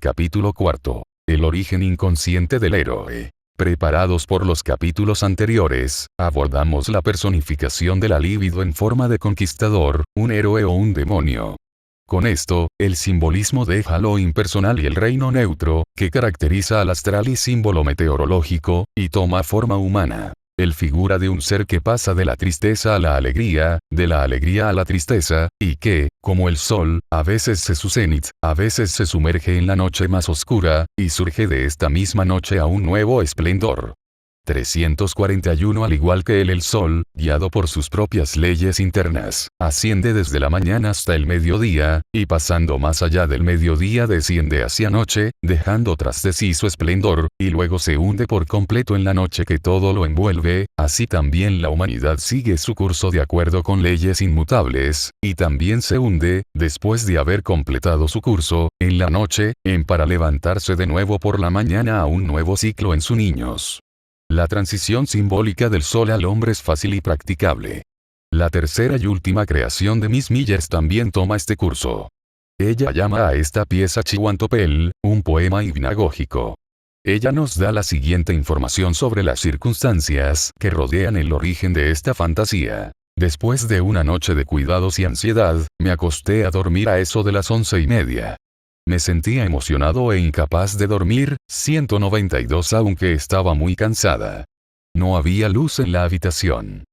Capítulo 4. El origen inconsciente del héroe. Preparados por los capítulos anteriores, abordamos la personificación de la libido en forma de conquistador, un héroe o un demonio. Con esto, el simbolismo deja lo impersonal y el reino neutro, que caracteriza al astral y símbolo meteorológico, y toma forma humana. Él figura de un ser que pasa de la tristeza a la alegría, de la alegría a la tristeza, y que, como el sol, a veces se su cenit, a veces se sumerge en la noche más oscura, y surge de esta misma noche a un nuevo esplendor. 341. Al igual que él, el sol, guiado por sus propias leyes internas, asciende desde la mañana hasta el mediodía, y pasando más allá del mediodía desciende hacia noche, dejando tras de sí su esplendor, y luego se hunde por completo en la noche que todo lo envuelve. Así también la humanidad sigue su curso de acuerdo con leyes inmutables, y también se hunde, después de haber completado su curso, en la noche, para levantarse de nuevo por la mañana a un nuevo ciclo en sus niños. La transición simbólica del sol al hombre es fácil y practicable. La tercera y última creación de Miss Myers también toma este curso. Ella llama a esta pieza Chihuantopel, un poema hipnagógico. Ella nos da la siguiente información sobre las circunstancias que rodean el origen de esta fantasía. Después de una noche de cuidados y ansiedad, me acosté a dormir a eso de las 11:30. Me sentía emocionado e incapaz de dormir. 192. Aunque estaba muy cansada. No había luz en la habitación.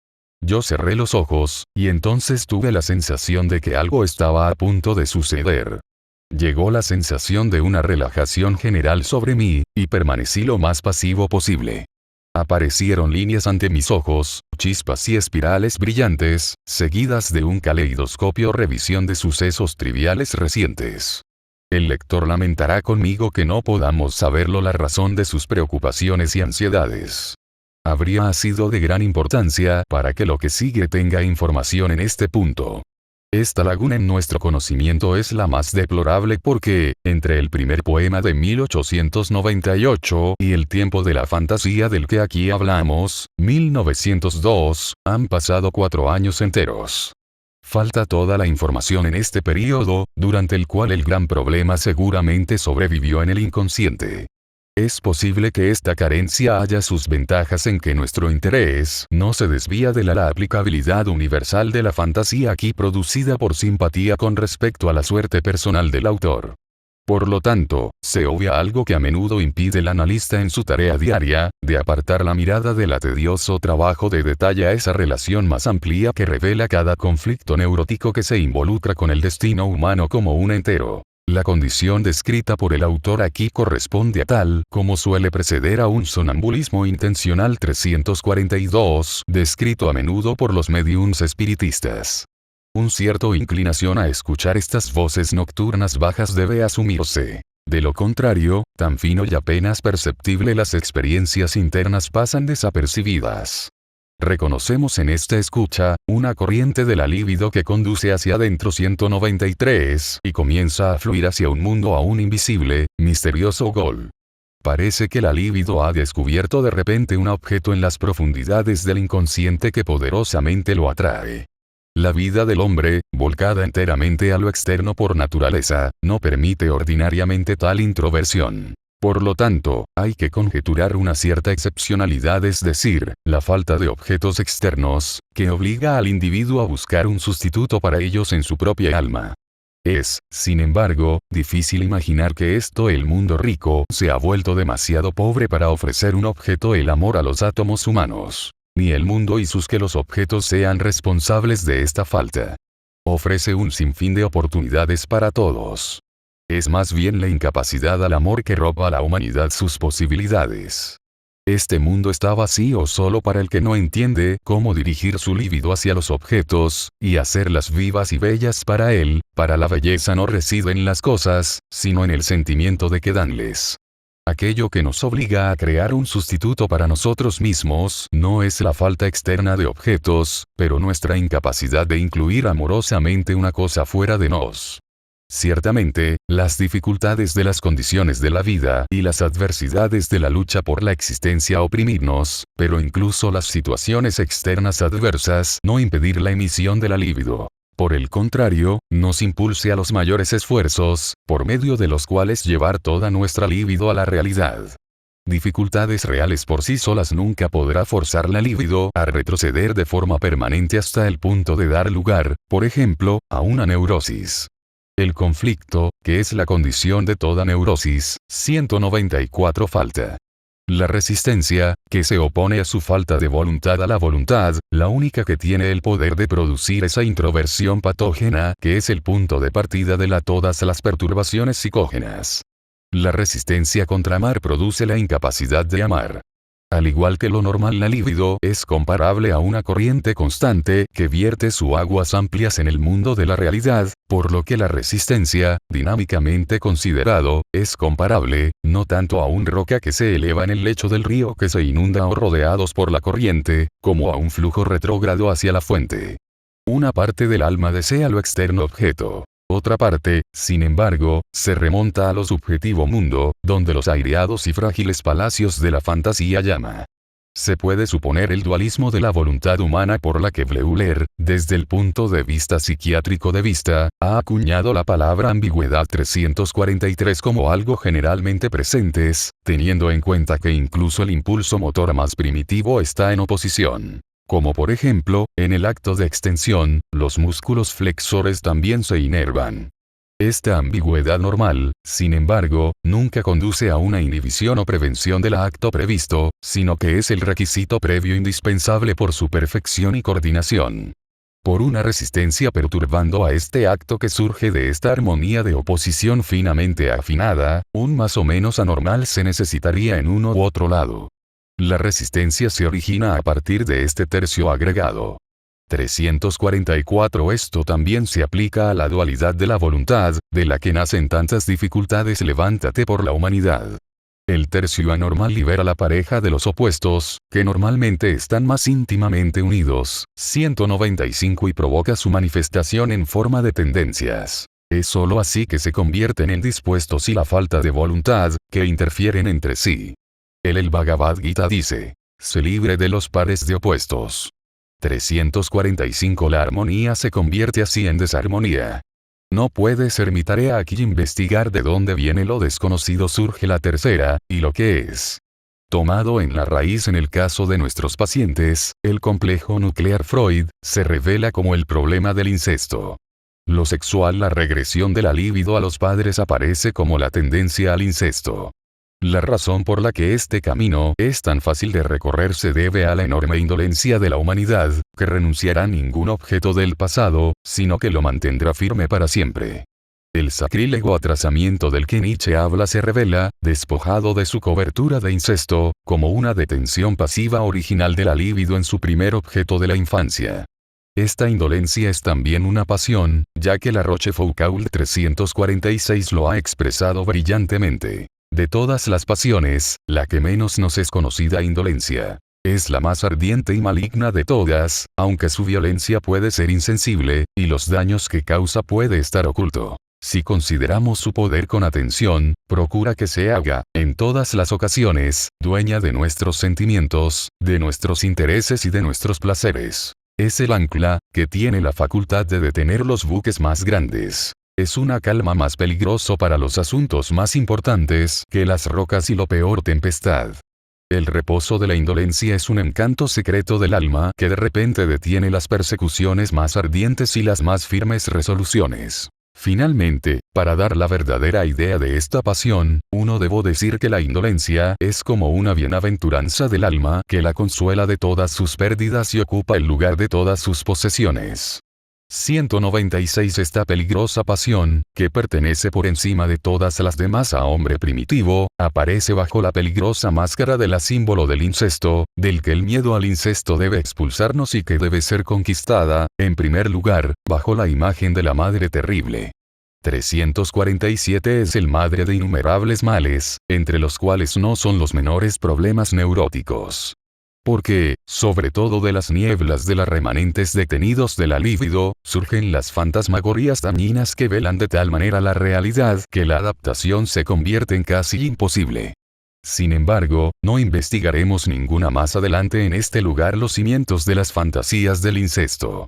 Yo cerré los ojos, y entonces tuve la sensación de que algo estaba a punto de suceder. Llegó la sensación de una relajación general sobre mí, y permanecí lo más pasivo posible. Aparecieron líneas ante mis ojos, chispas y espirales brillantes, seguidas de un caleidoscopio revisión de sucesos triviales recientes. El lector lamentará conmigo que no podamos saberlo la razón de sus preocupaciones y ansiedades. Habría sido de gran importancia para que lo que sigue tenga información en este punto. Esta laguna en nuestro conocimiento es la más deplorable porque, entre el primer poema de 1898 y el tiempo de la fantasía del que aquí hablamos, 1902, han pasado 4 años enteros. Falta toda la información en este período, durante el cual el gran problema seguramente sobrevivió en el inconsciente. Es posible que esta carencia haya sus ventajas en que nuestro interés no se desvía de la aplicabilidad universal de la fantasía aquí producida por simpatía con respecto a la suerte personal del autor. Por lo tanto, se obvia algo que a menudo impide el analista en su tarea diaria, de apartar la mirada del tedioso trabajo de detalle a esa relación más amplia que revela cada conflicto neurótico que se involucra con el destino humano como un entero. La condición descrita por el autor aquí corresponde a tal como suele preceder a un sonambulismo intencional. 342, descrito a menudo por los médiums espiritistas. Un cierto inclinación a escuchar estas voces nocturnas bajas debe asumirse. De lo contrario, tan fino y apenas perceptible las experiencias internas pasan desapercibidas. Reconocemos en esta escucha, una corriente de la libido que conduce hacia adentro. 193, y comienza a fluir hacia un mundo aún invisible, misterioso gol. Parece que la libido ha descubierto de repente un objeto en las profundidades del inconsciente que poderosamente lo atrae. La vida del hombre, volcada enteramente a lo externo por naturaleza, no permite ordinariamente tal introversión. Por lo tanto, hay que conjeturar una cierta excepcionalidad, es decir, la falta de objetos externos, que obliga al individuo a buscar un sustituto para ellos en su propia alma. Es, sin embargo, difícil imaginar que el mundo rico se ha vuelto demasiado pobre para ofrecer un objeto, el amor a los átomos humanos. Ni el mundo y que los objetos sean responsables de esta falta. Ofrece un sinfín de oportunidades para todos. Es más bien la incapacidad al amor que roba a la humanidad sus posibilidades. Este mundo está vacío solo para el que no entiende cómo dirigir su libido hacia los objetos, y hacerlas vivas y bellas para él. Para la belleza no reside en las cosas, sino en el sentimiento de que danles. Aquello que nos obliga a crear un sustituto para nosotros mismos no es la falta externa de objetos, pero nuestra incapacidad de incluir amorosamente una cosa fuera de nos. Ciertamente, las dificultades de las condiciones de la vida y las adversidades de la lucha por la existencia oprimirnos, pero incluso las situaciones externas adversas no impedir la emisión de la libido. Por el contrario, nos impulse a los mayores esfuerzos, por medio de los cuales llevar toda nuestra libido a la realidad. Dificultades reales por sí solas nunca podrá forzar la libido a retroceder de forma permanente hasta el punto de dar lugar, por ejemplo, a una neurosis. El conflicto, que es la condición de toda neurosis, 194 falta. La resistencia, que se opone a su falta de voluntad a la voluntad, la única que tiene el poder de producir esa introversión patógena, que es el punto de partida de todas las perturbaciones psicógenas. La resistencia contra amar produce la incapacidad de amar. Al igual que lo normal, la libido es comparable a una corriente constante que vierte sus aguas amplias en el mundo de la realidad, por lo que la resistencia, dinámicamente considerado, es comparable, no tanto a una roca que se eleva en el lecho del río que se inunda o rodeados por la corriente, como a un flujo retrógrado hacia la fuente. Una parte del alma desea lo externo objeto. Otra parte, sin embargo, se remonta a lo subjetivo mundo, donde los aireados y frágiles palacios de la fantasía llama. Se puede suponer el dualismo de la voluntad humana por la que Bleuler, desde el punto de vista psiquiátrico de vista, ha acuñado la palabra ambigüedad 343 como algo generalmente presentes, teniendo en cuenta que incluso el impulso motor más primitivo está en oposición. Como por ejemplo, en el acto de extensión, los músculos flexores también se inervan. Esta ambigüedad normal, sin embargo, nunca conduce a una inhibición o prevención del acto previsto, sino que es el requisito previo indispensable por su perfección y coordinación. Por una resistencia perturbando a este acto que surge de esta armonía de oposición finamente afinada, un más o menos anormal se necesitaría en uno u otro lado. La resistencia se origina a partir de este tercio agregado. 344. Esto también se aplica a la dualidad de la voluntad, de la que nacen tantas dificultades. Levántate por la humanidad. El tercio anormal libera la pareja de los opuestos, que normalmente están más íntimamente unidos, 195, y provoca su manifestación en forma de tendencias. Es sólo así que se convierten en dispuestos y la falta de voluntad, que interfieren entre sí. El Bhagavad Gita dice: sé libre de los pares de opuestos. 345. La armonía se convierte así en desarmonía. No puede ser mi tarea aquí investigar de dónde viene lo desconocido. Surge la tercera, y lo que es tomado en la raíz en el caso de nuestros pacientes, el complejo nuclear Freud, se revela como el problema del incesto. Lo sexual, la regresión de la libido a los padres, aparece como la tendencia al incesto. La razón por la que este camino es tan fácil de recorrer se debe a la enorme indolencia de la humanidad, que renunciará a ningún objeto del pasado, sino que lo mantendrá firme para siempre. El sacrílego atrasamiento del que Nietzsche habla se revela, despojado de su cobertura de incesto, como una detención pasiva original de la libido en su primer objeto de la infancia. Esta indolencia es también una pasión, ya que la Rochefoucauld 346 lo ha expresado brillantemente. De todas las pasiones, la que menos nos es conocida, indolencia, es la más ardiente y maligna de todas, aunque su violencia puede ser insensible, y los daños que causa puede estar oculto. Si consideramos su poder con atención, procura que se haga, en todas las ocasiones, dueña de nuestros sentimientos, de nuestros intereses y de nuestros placeres. Es el ancla, que tiene la facultad de detener los buques más grandes. Es una calma más peligroso para los asuntos más importantes que las rocas y lo peor tempestad. El reposo de la indolencia es un encanto secreto del alma que de repente detiene las persecuciones más ardientes y las más firmes resoluciones. Finalmente, para dar la verdadera idea de esta pasión, uno debo decir que la indolencia es como una bienaventuranza del alma que la consuela de todas sus pérdidas y ocupa el lugar de todas sus posesiones. 196. Esta peligrosa pasión, que pertenece por encima de todas las demás a hombre primitivo, aparece bajo la peligrosa máscara de la símbolo del incesto, del que el miedo al incesto debe expulsarnos y que debe ser conquistada, en primer lugar, bajo la imagen de la Madre Terrible. 347. Es el madre de innumerables males, entre los cuales no son los menores problemas neuróticos. Porque, sobre todo de las nieblas de las remanentes detenidos de la libido, surgen las fantasmagorías dañinas que velan de tal manera la realidad que la adaptación se convierte en casi imposible. Sin embargo, no investigaremos ninguna más adelante en este lugar los cimientos de las fantasías del incesto.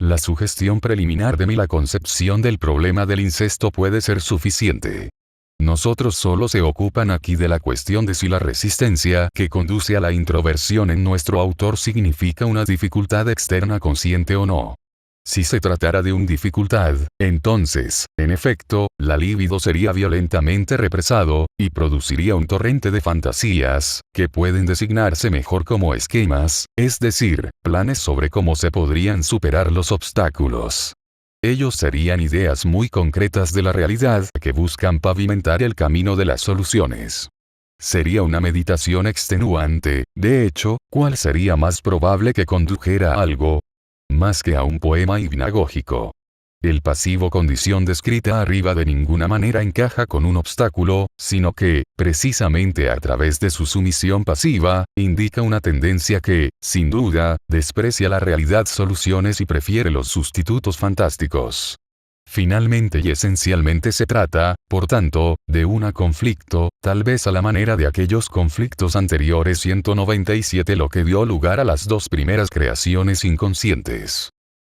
La sugestión preliminar de la concepción del problema del incesto puede ser suficiente. Nosotros solo se ocupan aquí de la cuestión de si la resistencia que conduce a la introversión en nuestro autor significa una dificultad externa consciente o no. Si se tratara de una dificultad, entonces, en efecto, la libido sería violentamente represado, y produciría un torrente de fantasías, que pueden designarse mejor como esquemas, es decir, planes sobre cómo se podrían superar los obstáculos. Ellos serían ideas muy concretas de la realidad que buscan pavimentar el camino de las soluciones. Sería una meditación extenuante, de hecho, ¿cuál sería más probable que condujera a algo más que a un poema hipnagógico? El pasivo condición descrita arriba de ninguna manera encaja con un obstáculo, sino que, precisamente a través de su sumisión pasiva, indica una tendencia que, sin duda, desprecia la realidad soluciones y prefiere los sustitutos fantásticos. Finalmente y esencialmente se trata, por tanto, de un conflicto, tal vez a la manera de aquellos conflictos anteriores 197 lo que dio lugar a las dos primeras creaciones inconscientes.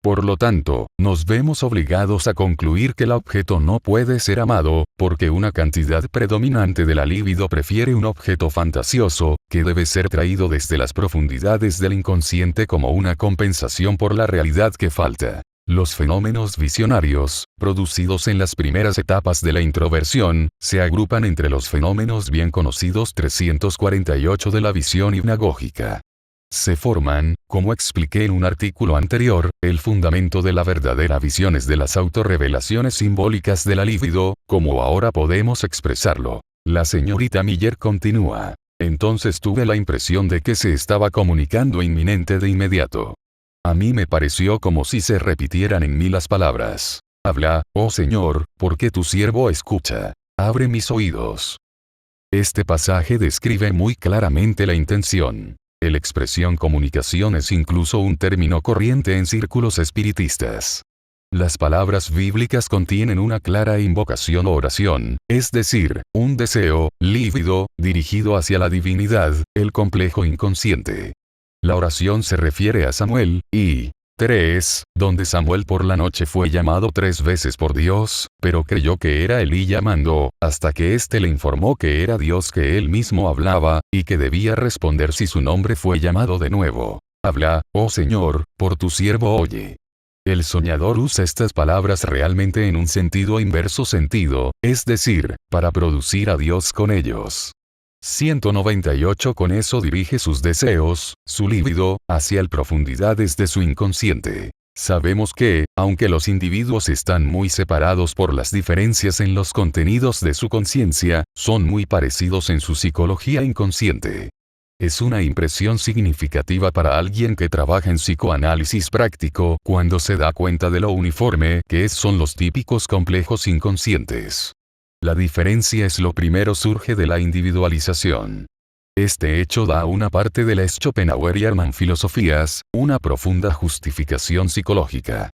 Por lo tanto, nos vemos obligados a concluir que el objeto no puede ser amado, porque una cantidad predominante de la libido prefiere un objeto fantasioso, que debe ser traído desde las profundidades del inconsciente como una compensación por la realidad que falta. Los fenómenos visionarios, producidos en las primeras etapas de la introversión, se agrupan entre los fenómenos bien conocidos 348 de la visión hipnagógica. Se forman, como expliqué en un artículo anterior, el fundamento de la verdadera visión es de las autorrevelaciones simbólicas de la libido, como ahora podemos expresarlo. La señorita Miller continúa. Entonces tuve la impresión de que se estaba comunicando inminente de inmediato. A mí me pareció como si se repitieran en mí las palabras. Habla, oh Señor, porque tu siervo escucha. Abre mis oídos. Este pasaje describe muy claramente la intención. La expresión comunicación es incluso un término corriente en círculos espiritistas. Las palabras bíblicas contienen una clara invocación o oración, es decir, un deseo, lívido, dirigido hacia la divinidad, el complejo inconsciente. La oración se refiere a Samuel, y 3, donde Samuel por la noche fue llamado 3 veces por Dios, pero creyó que era Elí llamando, hasta que éste le informó que era Dios que él mismo hablaba, y que debía responder si su nombre fue llamado de nuevo. Habla, oh Señor, por tu siervo oye. El soñador usa estas palabras realmente en un sentido inverso sentido, es decir, para producir a Dios con ellos. 198 Con eso dirige sus deseos, su líbido, hacia las profundidades de su inconsciente. Sabemos que, aunque los individuos están muy separados por las diferencias en los contenidos de su conciencia, son muy parecidos en su psicología inconsciente. Es una impresión significativa para alguien que trabaja en psicoanálisis práctico cuando se da cuenta de lo uniforme que son los típicos complejos inconscientes. La diferencia es lo primero surge de la individualización. Este hecho da a una parte de la Schopenhauerian filosofías, una profunda justificación psicológica.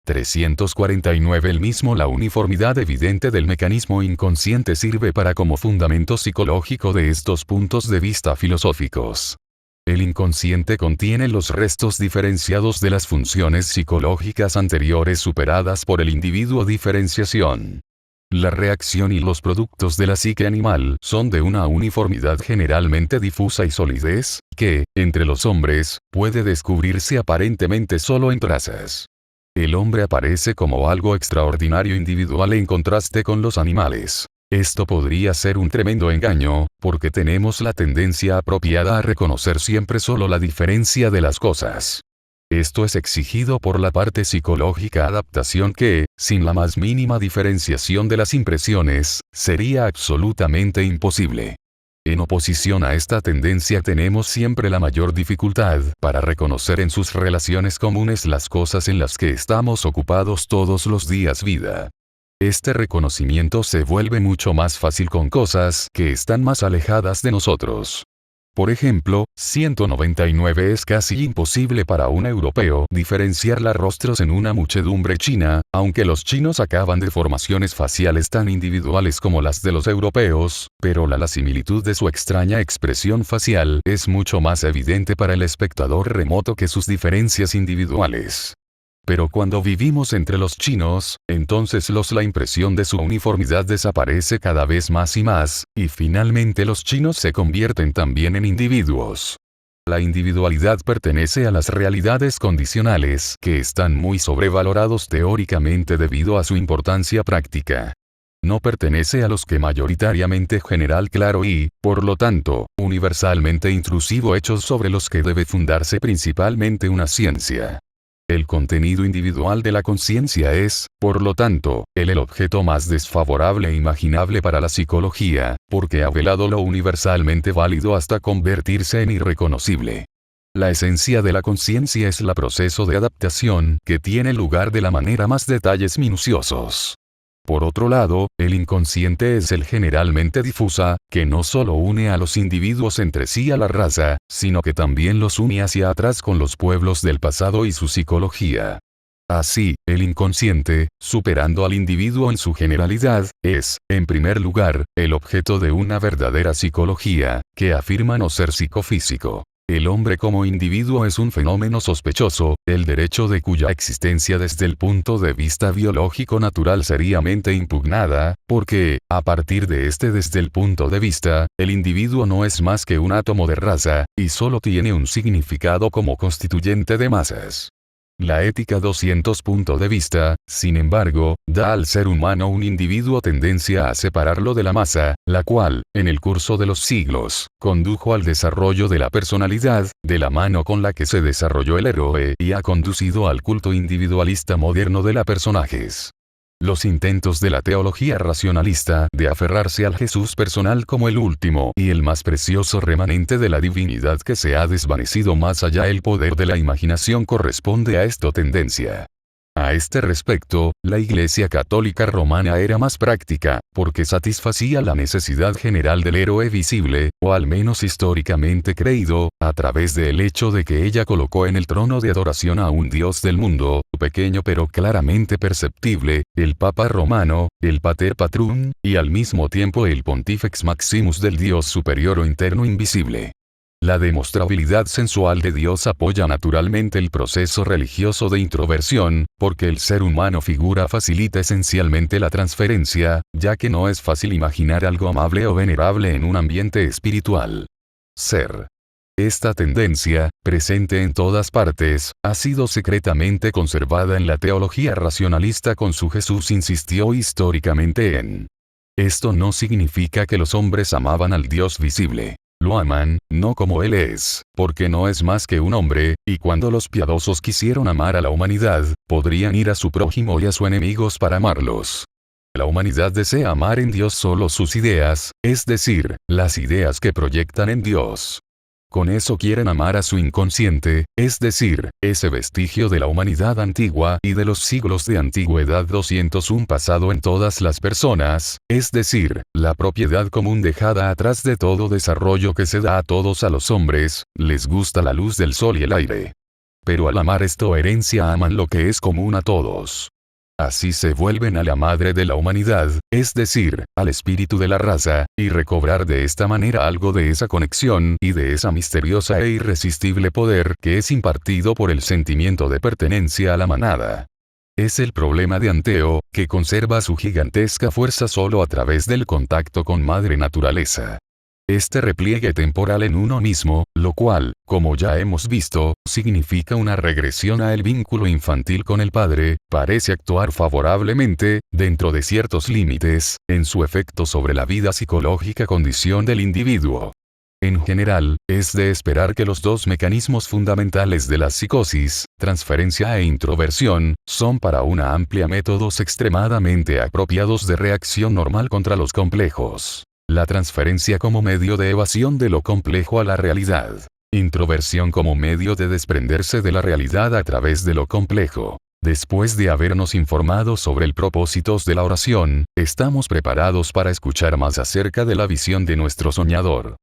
349 El mismo la uniformidad evidente del mecanismo inconsciente sirve para como fundamento psicológico de estos puntos de vista filosóficos. El inconsciente contiene los restos diferenciados de las funciones psicológicas anteriores superadas por el individuo diferenciación. La reacción y los productos de la psique animal son de una uniformidad generalmente difusa y solidez, que, entre los hombres, puede descubrirse aparentemente solo en trazas. El hombre aparece como algo extraordinario individual en contraste con los animales. Esto podría ser un tremendo engaño, porque tenemos la tendencia apropiada a reconocer siempre solo la diferencia de las cosas. Esto es exigido por la parte psicológica adaptación que, sin la más mínima diferenciación de las impresiones, sería absolutamente imposible. En oposición a esta tendencia tenemos siempre la mayor dificultad para reconocer en sus relaciones comunes las cosas en las que estamos ocupados todos los días vida. Este reconocimiento se vuelve mucho más fácil con cosas que están más alejadas de nosotros. Por ejemplo, 199 es casi imposible para un europeo diferenciar los rostros en una muchedumbre china, aunque los chinos acaban de formaciones faciales tan individuales como las de los europeos, pero la similitud de su extraña expresión facial es mucho más evidente para el espectador remoto que sus diferencias individuales. Pero cuando vivimos entre los chinos, entonces la impresión de su uniformidad desaparece cada vez más, y finalmente los chinos se convierten también en individuos. La individualidad pertenece a las realidades condicionales, que están muy sobrevalorados teóricamente debido a su importancia práctica. No pertenece a los que mayoritariamente general claro y, por lo tanto, universalmente intrusivo hechos sobre los que debe fundarse principalmente una ciencia. El contenido individual de la conciencia es, por lo tanto, el objeto más desfavorable e imaginable para la psicología, porque ha velado lo universalmente válido hasta convertirse en irreconocible. La esencia de la conciencia es el proceso de adaptación que tiene lugar de la manera más detalles minuciosos. Por otro lado, el inconsciente es el generalmente difusa, que no solo une a los individuos entre sí a la raza, sino que también los une hacia atrás con los pueblos del pasado y su psicología. Así, el inconsciente, superando al individuo en su generalidad, es, en primer lugar, el objeto de una verdadera psicología, que afirma no ser psicofísico. El hombre como individuo es un fenómeno sospechoso, el derecho de cuya existencia desde el punto de vista biológico natural seriamente impugnada, porque, a partir de desde el punto de vista, el individuo no es más que un átomo de raza, y solo tiene un significado como constituyente de masas. La ética 200 punto de vista, sin embargo, da al ser humano un individuo tendencia a separarlo de la masa, la cual, en el curso de los siglos, condujo al desarrollo de la personalidad, de la mano con la que se desarrolló el héroe y ha conducido al culto individualista moderno de los personajes. Los intentos de la teología racionalista de aferrarse al Jesús personal como el último y el más precioso remanente de la divinidad que se ha desvanecido más allá el poder de la imaginación corresponde a esta tendencia. A este respecto, la Iglesia Católica Romana era más práctica, porque satisfacía la necesidad general del héroe visible, o al menos históricamente creído, a través del hecho de que ella colocó en el trono de adoración a un Dios del mundo, pequeño pero claramente perceptible, el Papa Romano, el Pater Patrum, y al mismo tiempo el Pontifex Maximus del Dios superior o interno invisible. La demostrabilidad sensual de Dios apoya naturalmente el proceso religioso de introversión, porque el ser humano figura facilita esencialmente la transferencia, ya que no es fácil imaginar algo amable o venerable en un ambiente espiritual. Ser. Esta tendencia, presente en todas partes, ha sido secretamente conservada en la teología racionalista con su Jesús insistió históricamente en. Esto no significa que los hombres amaban al Dios visible. Lo aman, no como Él es, porque no es más que un hombre, y cuando los piadosos quisieron amar a la humanidad, podrían ir a su prójimo y a sus enemigos para amarlos. La humanidad desea amar en Dios solo sus ideas, es decir, las ideas que proyectan en Dios. Con eso quieren amar a su inconsciente, es decir, ese vestigio de la humanidad antigua y de los siglos de antigüedad 201 pasado en todas las personas, es decir, la propiedad común dejada atrás de todo desarrollo que se da a todos a los hombres, les gusta la luz del sol y el aire. Pero al amar esta herencia aman lo que es común a todos. Así se vuelven a la madre de la humanidad, es decir, al espíritu de la raza, y recobrar de esta manera algo de esa conexión y de esa misteriosa e irresistible poder que es impartido por el sentimiento de pertenencia a la manada. Es el problema de Anteo, que conserva su gigantesca fuerza solo a través del contacto con madre naturaleza. Este repliegue temporal en uno mismo, lo cual, como ya hemos visto, significa una regresión a el vínculo infantil con el padre, parece actuar favorablemente, dentro de ciertos límites, en su efecto sobre la vida psicológica condición del individuo. En general, es de esperar que los dos mecanismos fundamentales de la psicosis, transferencia e introversión, son para una amplia métodos extremadamente apropiados de reacción normal contra los complejos. La transferencia como medio de evasión de lo complejo a la realidad. Introversión como medio de desprenderse de la realidad a través de lo complejo. Después de habernos informado sobre el propósito de la oración, estamos preparados para escuchar más acerca de la visión de nuestro soñador.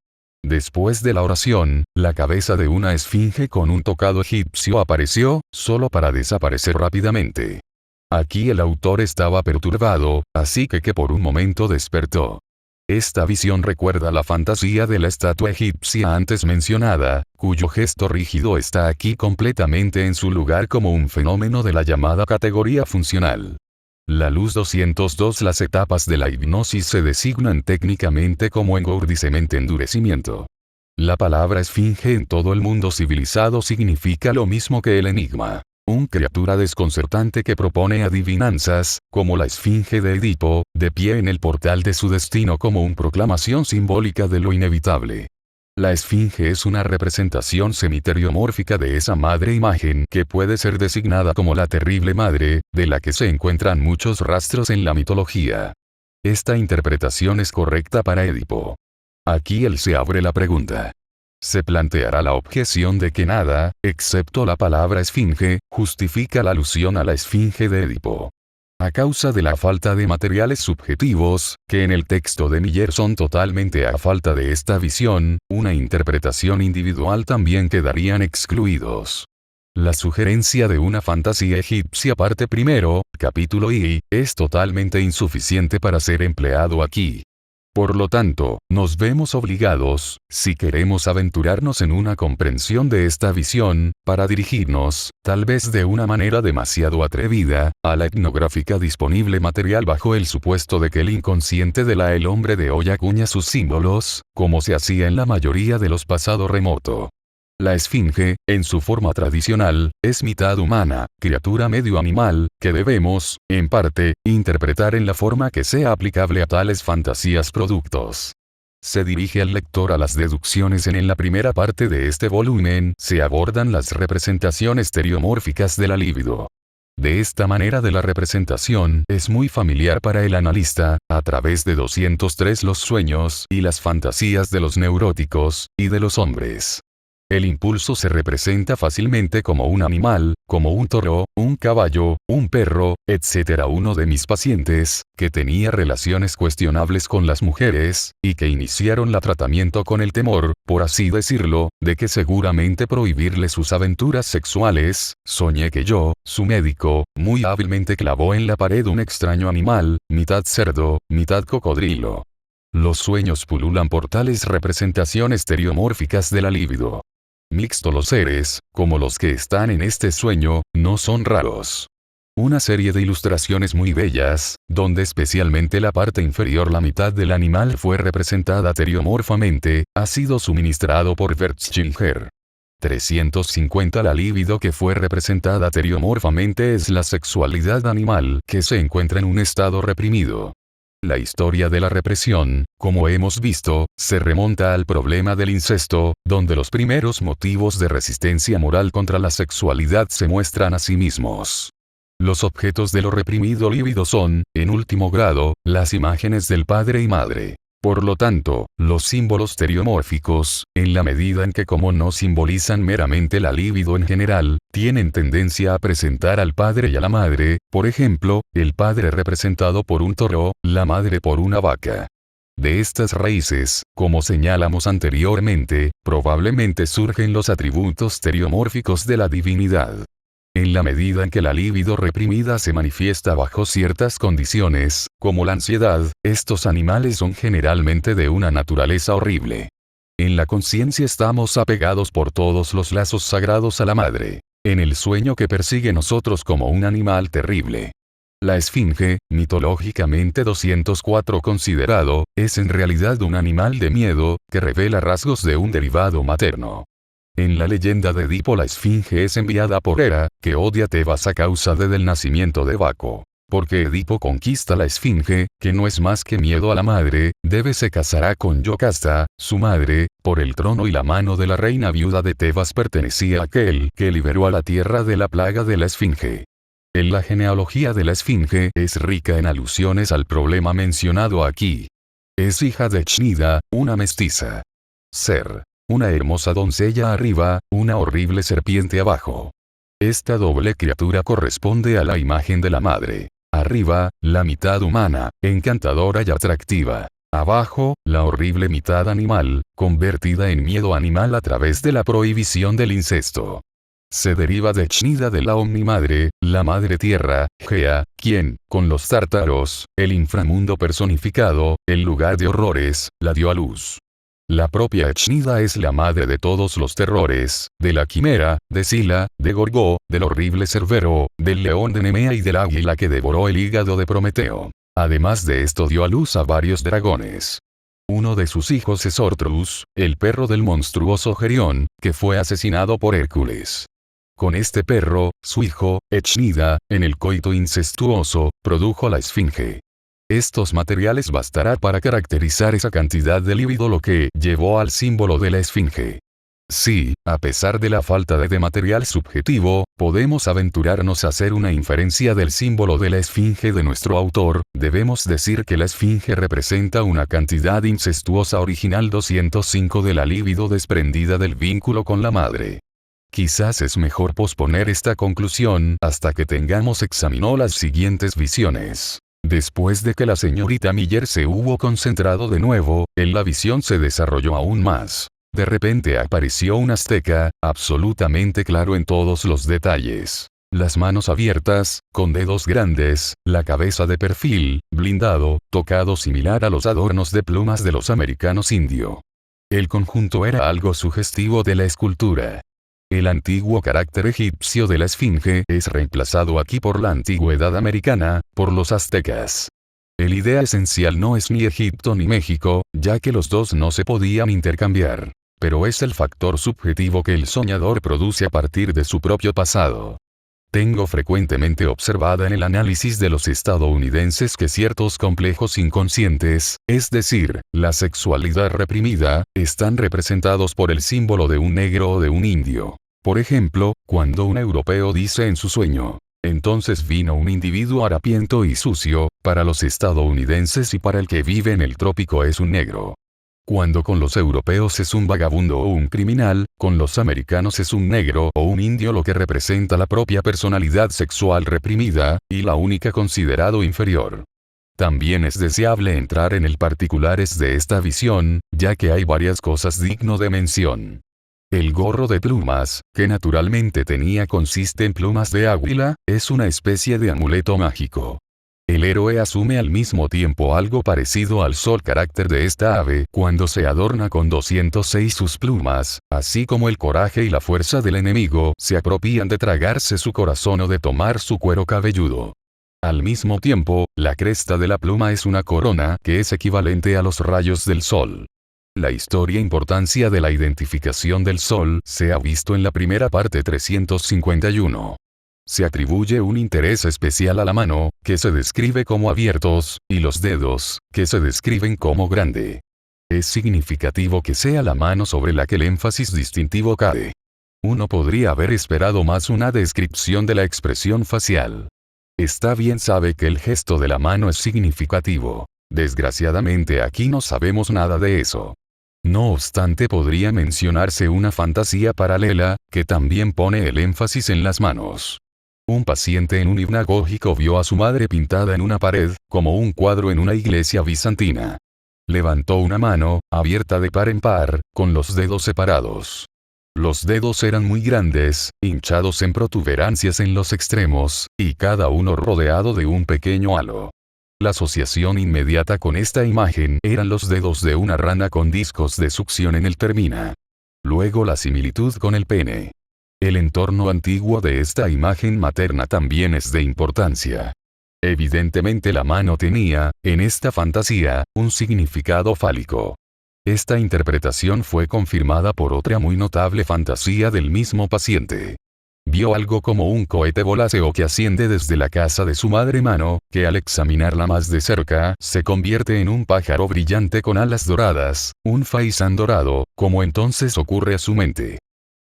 Después de la oración, la cabeza de una esfinge con un tocado egipcio apareció, solo para desaparecer rápidamente. Aquí el autor estaba perturbado, así que por un momento despertó. Esta visión recuerda la fantasía de la estatua egipcia antes mencionada, cuyo gesto rígido está aquí completamente en su lugar como un fenómeno de la llamada categoría funcional. La luz 202. Las etapas de la hipnosis se designan técnicamente como engourdecimiento, endurecimiento. La palabra esfinge en todo el mundo civilizado significa lo mismo que el enigma. Una criatura desconcertante que propone adivinanzas, como la esfinge de Edipo, de pie en el portal de su destino como una proclamación simbólica de lo inevitable. La esfinge es una representación semiteriomórfica de esa madre imagen que puede ser designada como la terrible madre, de la que se encuentran muchos rastros en la mitología. Esta interpretación es correcta para Edipo. Aquí él se abre la pregunta. Se planteará la objeción de que nada, excepto la palabra esfinge, justifica la alusión a la esfinge de Edipo. A causa de la falta de materiales subjetivos, que en el texto de Miller son totalmente a falta de esta visión, una interpretación individual también quedarían excluidos. La sugerencia de una fantasía egipcia parte primero, capítulo I, es totalmente insuficiente para ser empleado aquí. Por lo tanto, nos vemos obligados, si queremos aventurarnos en una comprensión de esta visión, para dirigirnos, tal vez de una manera demasiado atrevida, a la etnográfica disponible material bajo el supuesto de que el inconsciente de el hombre de hoy acuña sus símbolos, como se hacía en la mayoría de los pasado remoto. La esfinge, en su forma tradicional, es mitad humana, criatura medio animal, que debemos, en parte, interpretar en la forma que sea aplicable a tales fantasías productos. Se dirige al lector a las deducciones. En la primera parte de este volumen se abordan las representaciones estereomórficas de la libido. De esta manera de la representación es muy familiar para el analista, a través de 203 los sueños y las fantasías de los neuróticos, y de los hombres. El impulso se representa fácilmente como un animal, como un toro, un caballo, un perro, etc. Uno de mis pacientes, que tenía relaciones cuestionables con las mujeres, y que iniciaron la tratamiento con el temor, por así decirlo, de que seguramente prohibirle sus aventuras sexuales, soñé que yo, su médico, muy hábilmente clavó en la pared un extraño animal, mitad cerdo, mitad cocodrilo. Los sueños pululan por tales representaciones estereomórficas de la libido. Mixto. Los seres, como los que están en este sueño, no son raros. Una serie de ilustraciones muy bellas, donde especialmente la parte inferior, la mitad del animal, fue representada estereomórficamente, ha sido suministrado por Wertzinger. 350. La libido que fue representada estereomórficamente es la sexualidad animal que se encuentra en un estado reprimido. La historia de la represión, como hemos visto, se remonta al problema del incesto, donde los primeros motivos de resistencia moral contra la sexualidad se muestran a sí mismos. Los objetos de lo reprimido líbido son, en último grado, las imágenes del padre y madre. Por lo tanto, los símbolos estereomórficos, en la medida en que como no simbolizan meramente la libido en general, tienen tendencia a presentar al padre y a la madre, por ejemplo, el padre representado por un toro, la madre por una vaca. De estas raíces, como señalamos anteriormente, probablemente surgen los atributos estereomórficos de la divinidad. En la medida en que la libido reprimida se manifiesta bajo ciertas condiciones, como la ansiedad, estos animales son generalmente de una naturaleza horrible. En la conciencia estamos apegados por todos los lazos sagrados a la madre. En el sueño que persigue nosotros como un animal terrible. La esfinge, mitológicamente 204 considerado, es en realidad un animal de miedo, que revela rasgos de un derivado materno. En la leyenda de Edipo la esfinge es enviada por Hera, que odia a Tebas a causa del nacimiento de Baco. Porque Edipo conquista la esfinge, que no es más que miedo a la madre, se casará con Yocasta, su madre, por el trono, y la mano de la reina viuda de Tebas pertenecía a aquel que liberó a la tierra de la plaga de la esfinge. En la genealogía de la esfinge es rica en alusiones al problema mencionado aquí. Es hija de Chnida, una mestiza. Ser. Una hermosa doncella arriba, una horrible serpiente abajo. Esta doble criatura corresponde a la imagen de la madre. Arriba, la mitad humana, encantadora y atractiva. Abajo, la horrible mitad animal, convertida en miedo animal a través de la prohibición del incesto. Se deriva de Chnida de la Omnimadre, la Madre Tierra, Gea, quien, con los tártaros, el inframundo personificado, el lugar de horrores, la dio a luz. La propia Chnida es la madre de todos los terrores, de la quimera, de Sila, de Gorgó, del horrible Cerbero, del león de Nemea y del águila que devoró el hígado de Prometeo. Además de esto dio a luz a varios dragones. Uno de sus hijos es Ortrus, el perro del monstruoso Gerión, que fue asesinado por Hércules. Con este perro, su hijo, Echnida, en el coito incestuoso, produjo la esfinge. Estos materiales bastará para caracterizar esa cantidad de líbido, lo que llevó al símbolo de la esfinge. Sí, a pesar de la falta de material subjetivo, podemos aventurarnos a hacer una inferencia del símbolo de la esfinge de nuestro autor. Debemos decir que la esfinge representa una cantidad incestuosa original 205 de la libido desprendida del vínculo con la madre. Quizás es mejor posponer esta conclusión hasta que tengamos examinado las siguientes visiones. Después de que la señorita Miller se hubo concentrado de nuevo, en la visión se desarrolló aún más. De repente apareció un azteca, absolutamente claro en todos los detalles. Las manos abiertas, con dedos grandes, la cabeza de perfil, blindado, tocado similar a los adornos de plumas de los americanos indio. El conjunto era algo sugestivo de la escultura. El antiguo carácter egipcio de la esfinge es reemplazado aquí por la antigüedad americana, por los aztecas. El idea esencial no es ni Egipto ni México, ya que los dos no se podían intercambiar. Pero es el factor subjetivo que el soñador produce a partir de su propio pasado. Tengo frecuentemente observada en el análisis de los estadounidenses que ciertos complejos inconscientes, es decir, la sexualidad reprimida, están representados por el símbolo de un negro o de un indio. Por ejemplo, cuando un europeo dice en su sueño, entonces vino un individuo harapiento y sucio, para los estadounidenses y para el que vive en el trópico es un negro. Cuando con los europeos es un vagabundo o un criminal, con los americanos es un negro o un indio, lo que representa la propia personalidad sexual reprimida, y la única considerado inferior. También es deseable entrar en el particulares de esta visión, ya que hay varias cosas digno de mención. El gorro de plumas, que naturalmente tenía consiste en plumas de águila, es una especie de amuleto mágico. El héroe asume al mismo tiempo algo parecido al sol carácter de esta ave cuando se adorna con 206 sus plumas, así como el coraje y la fuerza del enemigo se apropian de tragarse su corazón o de tomar su cuero cabelludo. Al mismo tiempo, la cresta de la pluma es una corona que es equivalente a los rayos del sol. La historia e importancia de la identificación del sol se ha visto en la primera parte 351. Se atribuye un interés especial a la mano, que se describe como abiertos, y los dedos, que se describen como grande. Es significativo que sea la mano sobre la que el énfasis distintivo cae. Uno podría haber esperado más una descripción de la expresión facial. Está bien, sabe que el gesto de la mano es significativo. Desgraciadamente aquí no sabemos nada de eso. No obstante, podría mencionarse una fantasía paralela, que también pone el énfasis en las manos. Un paciente en un hipnagógico vio a su madre pintada en una pared, como un cuadro en una iglesia bizantina. Levantó una mano, abierta de par en par, con los dedos separados. Los dedos eran muy grandes, hinchados en protuberancias en los extremos, y cada uno rodeado de un pequeño halo. La asociación inmediata con esta imagen eran los dedos de una rana con discos de succión en el termina. Luego la similitud con el pene. El entorno antiguo de esta imagen materna también es de importancia. Evidentemente la mano tenía, en esta fantasía, un significado fálico. Esta interpretación fue confirmada por otra muy notable fantasía del mismo paciente. Vio algo como un cohete voláceo que asciende desde la casa de su madre mano, que al examinarla más de cerca, se convierte en un pájaro brillante con alas doradas, un faisán dorado, como entonces ocurre a su mente.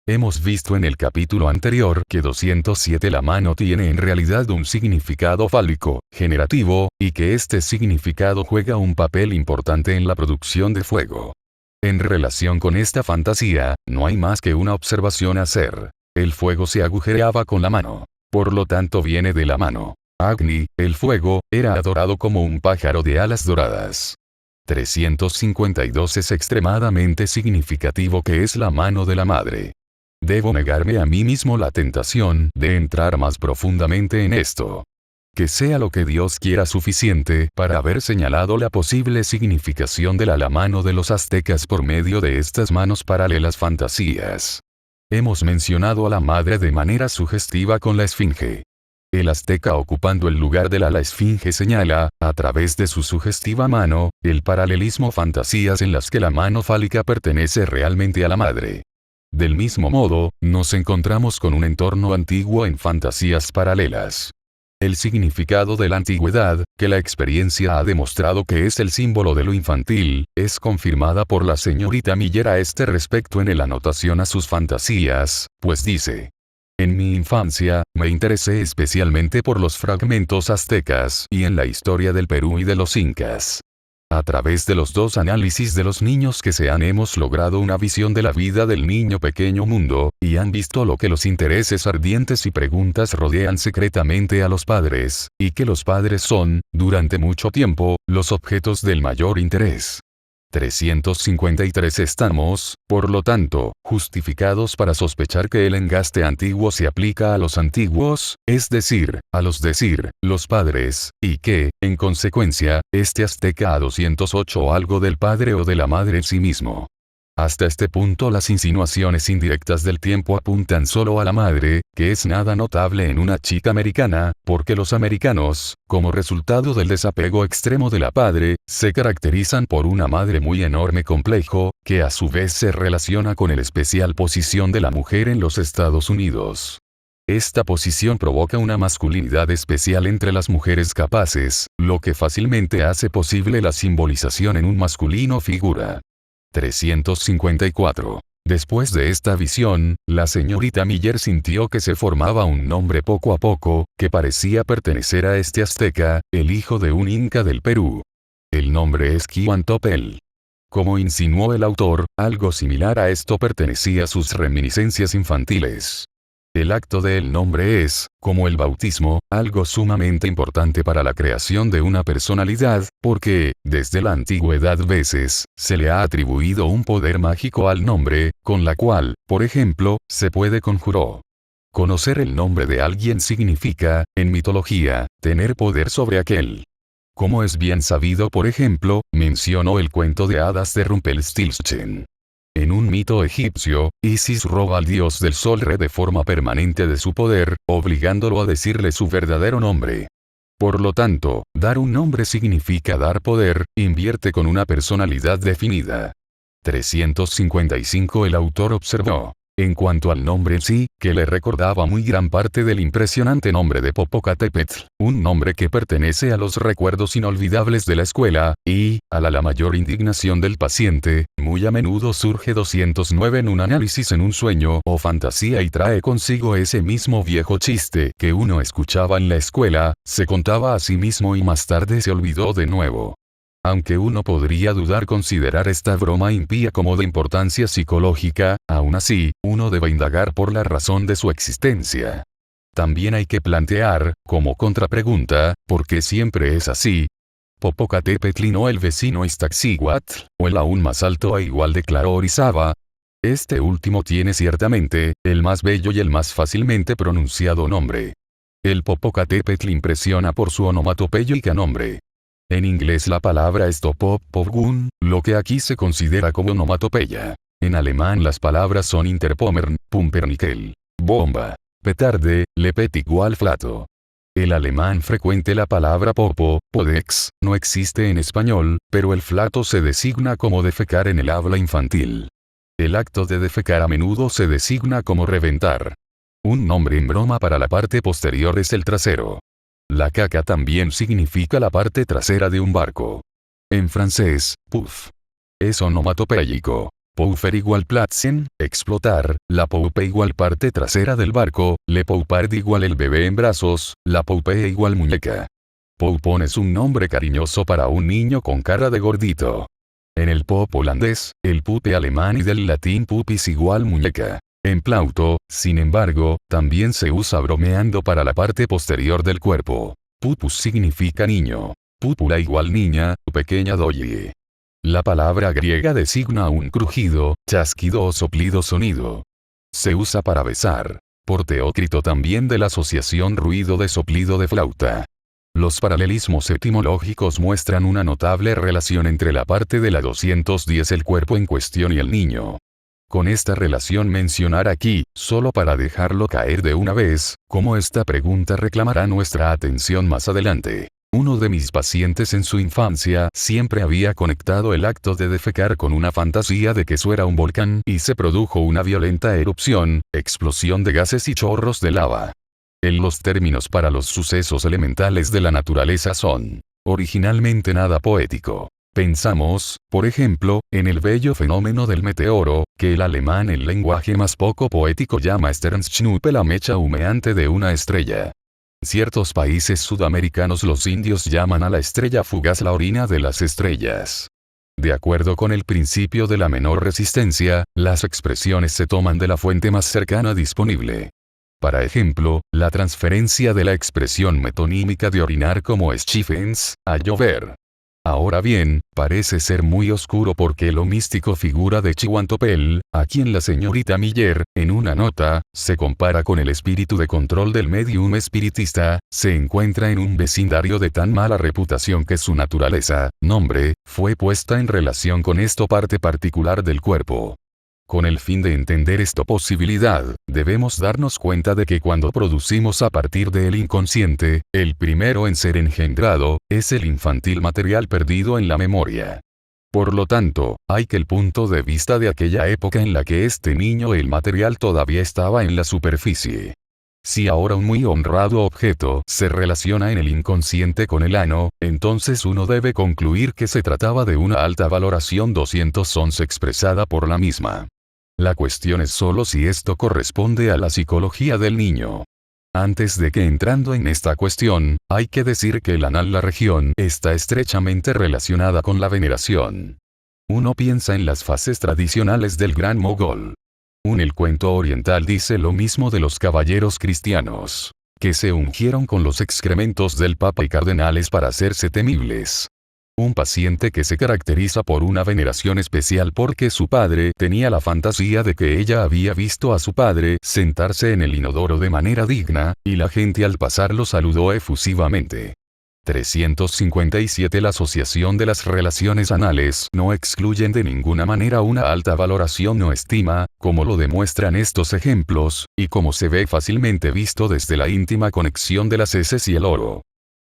Hemos visto en el capítulo anterior que 207 la mano tiene en realidad un significado fálico, generativo, y que este significado juega un papel importante en la producción de fuego. En relación con esta fantasía, no hay más que una observación a hacer. El fuego se agujereaba con la mano. Por lo tanto viene de la mano. Agni, el fuego, era adorado como un pájaro de alas doradas. 352 es extremadamente significativo que es la mano de la madre. Debo negarme a mí mismo la tentación de entrar más profundamente en esto. Que sea lo que Dios quiera suficiente para haber señalado la posible significación de la mano de los aztecas por medio de estas manos paralelas fantasías. Hemos mencionado a la madre de manera sugestiva con la esfinge. El azteca ocupando el lugar de la esfinge señala, a través de su sugestiva mano, el paralelismo fantasías en las que la mano fálica pertenece realmente a la madre. Del mismo modo, nos encontramos con un entorno antiguo en fantasías paralelas. El significado de la antigüedad, que la experiencia ha demostrado que es el símbolo de lo infantil, es confirmada por la señorita Miller a este respecto en la anotación a sus fantasías, pues dice: en mi infancia, me interesé especialmente por los fragmentos aztecas y en la historia del Perú y de los incas. A través de los dos análisis de los niños que se han hemos logrado una visión de la vida del niño pequeño mundo, y han visto lo que los intereses ardientes y preguntas rodean secretamente a los padres, y que los padres son, durante mucho tiempo, los objetos del mayor interés. 353 Estamos, por lo tanto, justificados para sospechar que el engaste antiguo se aplica a los antiguos, es decir, a los padres, y que, en consecuencia, este azteca a 208 o algo del padre o de la madre en sí mismo. Hasta este punto las insinuaciones indirectas del tiempo apuntan solo a la madre, que es nada notable en una chica americana, porque los americanos, como resultado del desapego extremo de la padre, se caracterizan por una madre muy enorme complejo, que a su vez se relaciona con la especial posición de la mujer en los Estados Unidos. Esta posición provoca una masculinidad especial entre las mujeres capaces, lo que fácilmente hace posible la simbolización en un masculino figura. 354. Después de esta visión, la señorita Miller sintió que se formaba un nombre poco a poco, que parecía pertenecer a este azteca, el hijo de un inca del Perú. El nombre es Quihuantopel. Como insinuó el autor, algo similar a esto pertenecía a sus reminiscencias infantiles. El acto del nombre es, como el bautismo, algo sumamente importante para la creación de una personalidad, porque, desde la antigüedad veces, se le ha atribuido un poder mágico al nombre, con la cual, por ejemplo, se puede conjurar. Conocer el nombre de alguien significa, en mitología, tener poder sobre aquel. Como es bien sabido, por ejemplo, mencionó el cuento de hadas de Rumpelstiltskin. En un mito egipcio, Isis roba al dios del sol Re de forma permanente de su poder, obligándolo a decirle su verdadero nombre. Por lo tanto, dar un nombre significa dar poder, invierte con una personalidad definida. 355 El autor observó, en cuanto al nombre en sí, que le recordaba muy gran parte del impresionante nombre de Popocatépetl, un nombre que pertenece a los recuerdos inolvidables de la escuela, y, a la mayor indignación del paciente, muy a menudo surge 209 en un análisis en un sueño o fantasía y trae consigo ese mismo viejo chiste que uno escuchaba en la escuela, se contaba a sí mismo y más tarde se olvidó de nuevo. Aunque uno podría dudar considerar esta broma impía como de importancia psicológica, aún así, uno debe indagar por la razón de su existencia. También hay que plantear, como contrapregunta, ¿por qué siempre es así? Popocatépetl y no el vecino Iztaccíhuatl, o el aún más alto e igual de claro Orizaba. Este último tiene ciertamente, el más bello y el más fácilmente pronunciado nombre. El Popocatépetl impresiona por su onomatopéyica nombre. En inglés la palabra es Topop-Povgun, lo que aquí se considera como onomatopeya. En alemán las palabras son Interpommern, Pumpernickel, bomba, petarde, lepet igual flato. El alemán frecuente la palabra popo, podex, no existe en español, pero el flato se designa como defecar en el habla infantil. El acto de defecar a menudo se designa como reventar. Un nombre en broma para la parte posterior es el trasero. La caca también significa la parte trasera de un barco. En francés, puff. Es onomatopéyico. Pouffer igual platzen, explotar, la poupe igual parte trasera del barco, le poupard igual el bebé en brazos, la poupée igual muñeca. Poupon es un nombre cariñoso para un niño con cara de gordito. En el pop holandés, el pupe alemán y del latín pupis igual muñeca. En plauto, sin embargo, también se usa bromeando para la parte posterior del cuerpo. Pupus significa niño. Púpula igual niña, pequeña doye. La palabra griega designa un crujido, chasquido o soplido sonido. Se usa para besar. Por Teócrito también de la asociación ruido de soplido de flauta. Los paralelismos etimológicos muestran una notable relación entre la parte de la 210 el cuerpo en cuestión y el niño. Con esta relación mencionar aquí, solo para dejarlo caer de una vez, como esta pregunta reclamará nuestra atención más adelante. Uno de mis pacientes en su infancia siempre había conectado el acto de defecar con una fantasía de que eso era un volcán y se produjo una violenta erupción, explosión de gases y chorros de lava. Los términos para los sucesos elementales de la naturaleza son, originalmente nada poético. Pensamos, por ejemplo, en el bello fenómeno del meteoro, que el alemán en lenguaje más poco poético llama Sternschnuppe, la mecha humeante de una estrella. En ciertos países sudamericanos los indios llaman a la estrella fugaz la orina de las estrellas. De acuerdo con el principio de la menor resistencia, las expresiones se toman de la fuente más cercana disponible. Para ejemplo, la transferencia de la expresión metonímica de orinar como schiffens, a llover. Ahora bien, parece ser muy oscuro porque lo místico figura de Chihuantopel, a quien la señorita Miller, en una nota, se compara con el espíritu de control del medium espiritista, se encuentra en un vecindario de tan mala reputación que su naturaleza, nombre, fue puesta en relación con esta parte particular del cuerpo. Con el fin de entender esta posibilidad, debemos darnos cuenta de que cuando producimos a partir del inconsciente, el primero en ser engendrado, es el infantil material perdido en la memoria. Por lo tanto, hay que el punto de vista de aquella época en la que este niño el material todavía estaba en la superficie. Si ahora un muy honrado objeto se relaciona en el inconsciente con el ano, entonces uno debe concluir que se trataba de una alta valoración 211 expresada por la misma. La cuestión es solo si esto corresponde a la psicología del niño. Antes de que entrando en esta cuestión, hay que decir que el anal la región está estrechamente relacionada con la veneración. Uno piensa en las fases tradicionales del gran mogol. El cuento oriental dice lo mismo de los caballeros cristianos, que se ungieron con los excrementos del papa y cardenales para hacerse temibles. Un paciente que se caracteriza por una veneración especial porque su padre tenía la fantasía de que ella había visto a su padre sentarse en el inodoro de manera digna, y la gente al pasar lo saludó efusivamente. 357 La asociación de las relaciones anales no excluyen de ninguna manera una alta valoración o estima, como lo demuestran estos ejemplos, y como se ve fácilmente visto desde la íntima conexión de las heces y el oro.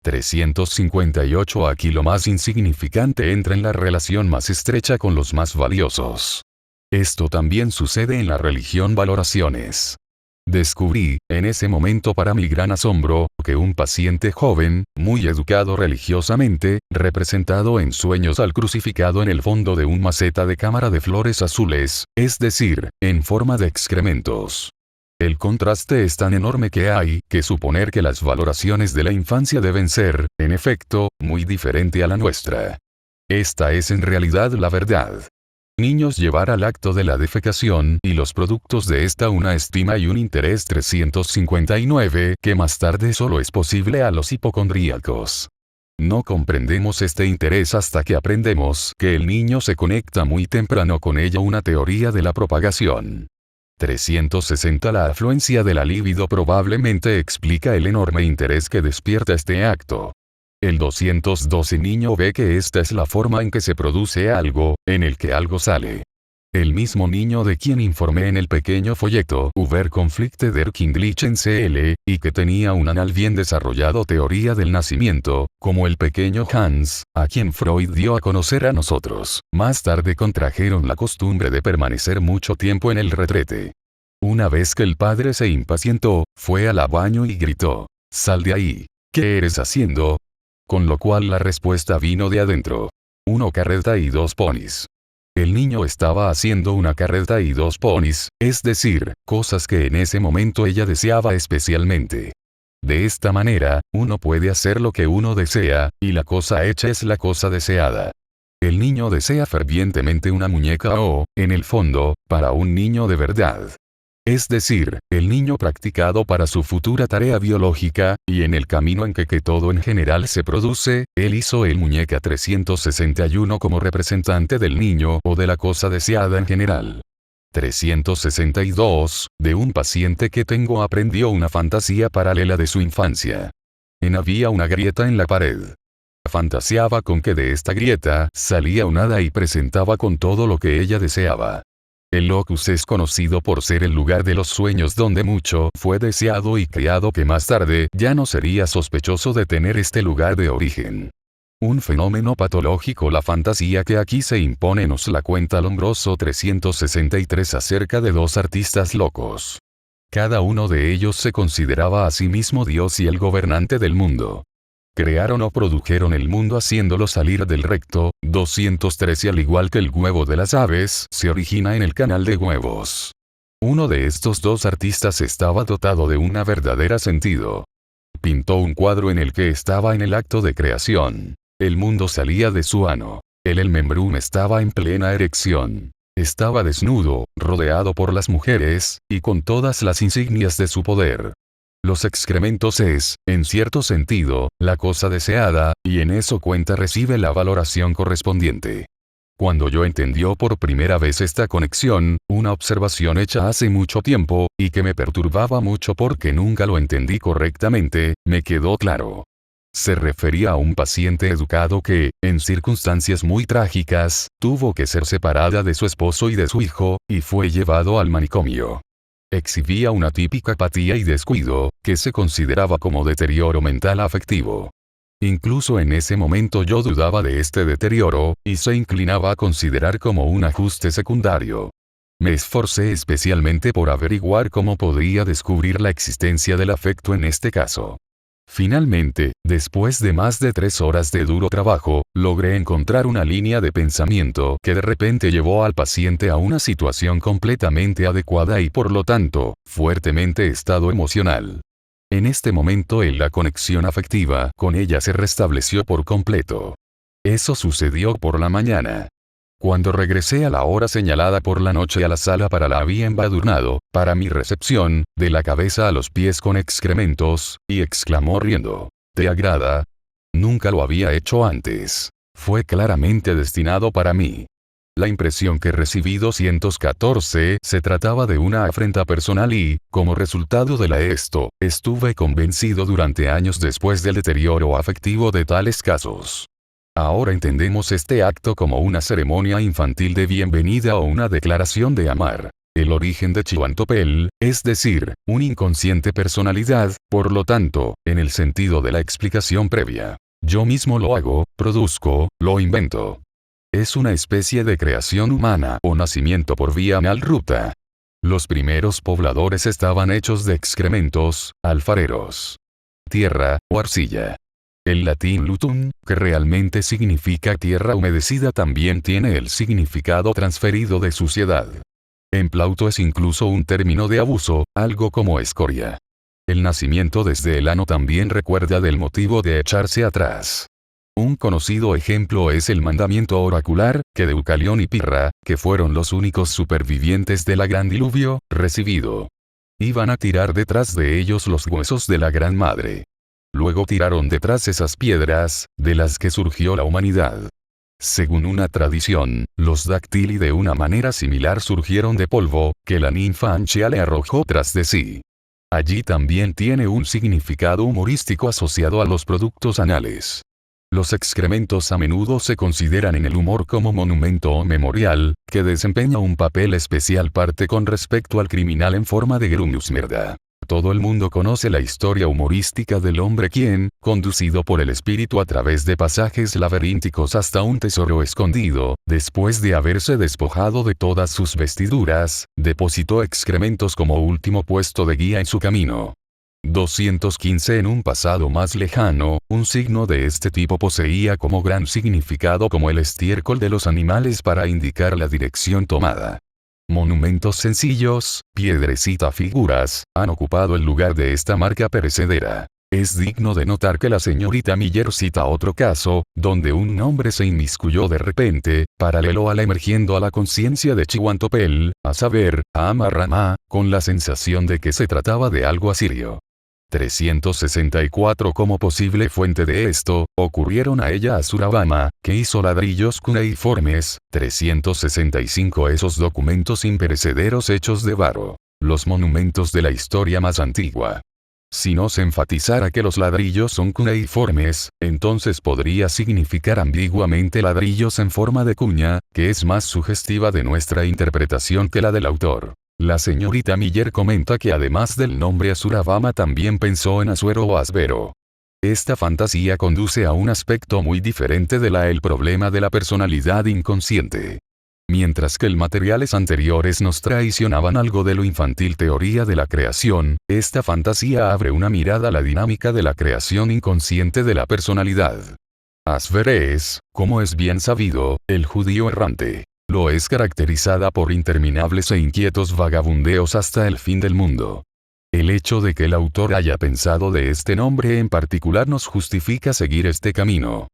358 Aquí lo más insignificante entra en la relación más estrecha con los más valiosos. Esto también sucede en la religión valoraciones. Descubrí, en ese momento para mi gran asombro, que un paciente joven, muy educado religiosamente, representado en sueños al crucificado en el fondo de un maceta de cámara de flores azules, es decir, en forma de excrementos. El contraste es tan enorme que hay que suponer que las valoraciones de la infancia deben ser, en efecto, muy diferente a la nuestra. Esta es en realidad la verdad. Niños llevar al acto de la defecación y los productos de esta una estima y un interés 359 que más tarde solo es posible a los hipocondríacos. No comprendemos este interés hasta que aprendemos que el niño se conecta muy temprano con ella una teoría de la propagación. 360 La afluencia de la libido probablemente explica el enorme interés que despierta este acto. El 212 niño ve que esta es la forma en que se produce algo, en el que algo sale. El mismo niño de quien informé en el pequeño folleto Über Konflikte der Kindlichen Seele, y que tenía un anal bien desarrollado teoría del nacimiento, como el pequeño Hans, a quien Freud dio a conocer a nosotros, más tarde contrajeron la costumbre de permanecer mucho tiempo en el retrete. Una vez que el padre se impacientó, fue al baño y gritó: «¡Sal de ahí! ¿Qué eres haciendo?». Con lo cual la respuesta vino de adentro: «Una carreta y 2 ponis». El niño estaba haciendo una carreta y 2 ponis, es decir, cosas que en ese momento ella deseaba especialmente. De esta manera, uno puede hacer lo que uno desea, y la cosa hecha es la cosa deseada. El niño desea fervientemente una muñeca o, en el fondo, para un niño de verdad. Es decir, el niño practicado para su futura tarea biológica, y en el camino en que todo en general se produce, él hizo el muñeca 361 como representante del niño o de la cosa deseada en general. 362, de un paciente que tengo aprendió una fantasía paralela de su infancia. Había una grieta en la pared. Fantaseaba con que de esta grieta salía un hada y presentaba con todo lo que ella deseaba. El locus es conocido por ser el lugar de los sueños donde mucho fue deseado y creado que más tarde ya no sería sospechoso de tener este lugar de origen. Un fenómeno patológico. La fantasía que aquí se impone nos la cuenta Lombroso 363 acerca de dos artistas locos. Cada uno de ellos se consideraba a sí mismo Dios y el gobernante del mundo. Crearon o produjeron el mundo haciéndolo salir del recto. 213. Al igual que el huevo de las aves, se origina en el canal de huevos. Uno de estos dos artistas estaba dotado de una verdadera sentido. Pintó un cuadro en el que estaba en el acto de creación. El mundo salía de su ano. El membrum estaba en plena erección. Estaba desnudo, rodeado por las mujeres, y con todas las insignias de su poder. Los excrementos es, en cierto sentido, la cosa deseada, y en eso cuenta recibe la valoración correspondiente. Cuando yo entendió por primera vez esta conexión, una observación hecha hace mucho tiempo, y que me perturbaba mucho porque nunca lo entendí correctamente, me quedó claro. Se refería a un paciente educado que, en circunstancias muy trágicas, tuvo que ser separada de su esposo y de su hijo, y fue llevado al manicomio. Exhibía una típica apatía y descuido, que se consideraba como deterioro mental afectivo. Incluso en ese momento yo dudaba de este deterioro, y se inclinaba a considerar como un ajuste secundario. Me esforcé especialmente por averiguar cómo podría descubrir la existencia del afecto en este caso. Finalmente, después de más de 3 horas de duro trabajo, logré encontrar una línea de pensamiento que de repente llevó al paciente a una situación completamente adecuada y por lo tanto, fuertemente estado emocional. En este momento la conexión afectiva con ella se restableció por completo. Eso sucedió por la mañana. Cuando regresé a la hora señalada por la noche a la sala para la había embadurnado, para mi recepción, de la cabeza a los pies con excrementos, y exclamó riendo. ¿Te agrada? Nunca lo había hecho antes. Fue claramente destinado para mí. La impresión que recibí 214 se trataba de una afrenta personal y, como resultado de esto, estuve convencido durante años después del deterioro afectivo de tales casos. Ahora entendemos este acto como una ceremonia infantil de bienvenida o una declaración de amar. El origen de Chihuantopel, es decir, una inconsciente personalidad, por lo tanto, en el sentido de la explicación previa. Yo mismo lo hago, produzco, lo invento. Es una especie de creación humana o nacimiento por vía anal ruta. Los primeros pobladores estaban hechos de excrementos, alfareros, tierra o arcilla. El latín lutum, que realmente significa tierra humedecida, también tiene el significado transferido de suciedad. En Plauto es incluso un término de abuso, algo como escoria. El nacimiento desde el ano también recuerda del motivo de echarse atrás. Un conocido ejemplo es el mandamiento oracular, que Deucalión y Pirra, que fueron los únicos supervivientes del gran diluvio, recibido. Iban a tirar detrás de ellos los huesos de la Gran Madre. Luego tiraron detrás esas piedras, de las que surgió la humanidad. Según una tradición, los Dactili de una manera similar surgieron de polvo, que la ninfa Anchea le arrojó tras de sí. Allí también tiene un significado humorístico asociado a los productos anales. Los excrementos a menudo se consideran en el humor como monumento o memorial, que desempeña un papel especial parte con respecto al criminal en forma de grumnusmerda. Todo el mundo conoce la historia humorística del hombre quien, conducido por el espíritu a través de pasajes laberínticos hasta un tesoro escondido, después de haberse despojado de todas sus vestiduras, depositó excrementos como último puesto de guía en su camino. 215. En un pasado más lejano, un signo de este tipo poseía como gran significado como el estiércol de los animales para indicar la dirección tomada. Monumentos sencillos, piedrecita figuras, han ocupado el lugar de esta marca perecedera. Es digno de notar que la señorita Miller cita otro caso, donde un hombre se inmiscuyó de repente, paralelo a la emergiendo a la conciencia de Chihuantopel, a saber, a Amarramá, con la sensación de que se trataba de algo asirio. 364 Como posible fuente de esto, ocurrieron a ella Asurabama, que hizo ladrillos cuneiformes. 365 Esos documentos imperecederos hechos de barro. Los monumentos de la historia más antigua. Si no se enfatizara que los ladrillos son cuneiformes, entonces podría significar ambiguamente ladrillos en forma de cuña, que es más sugestiva de nuestra interpretación que la del autor. La señorita Miller comenta que además del nombre Asurabama también pensó en Asuero o Asbero. Esta fantasía conduce a un aspecto muy diferente el problema de la personalidad inconsciente. Mientras que el materiales anteriores nos traicionaban algo de lo infantil teoría de la creación, esta fantasía abre una mirada a la dinámica de la creación inconsciente de la personalidad. Asber es, como es bien sabido, el judío errante. Lo es caracterizada por interminables e inquietos vagabundeos hasta el fin del mundo. El hecho de que el autor haya pensado de este nombre en particular nos justifica seguir este camino.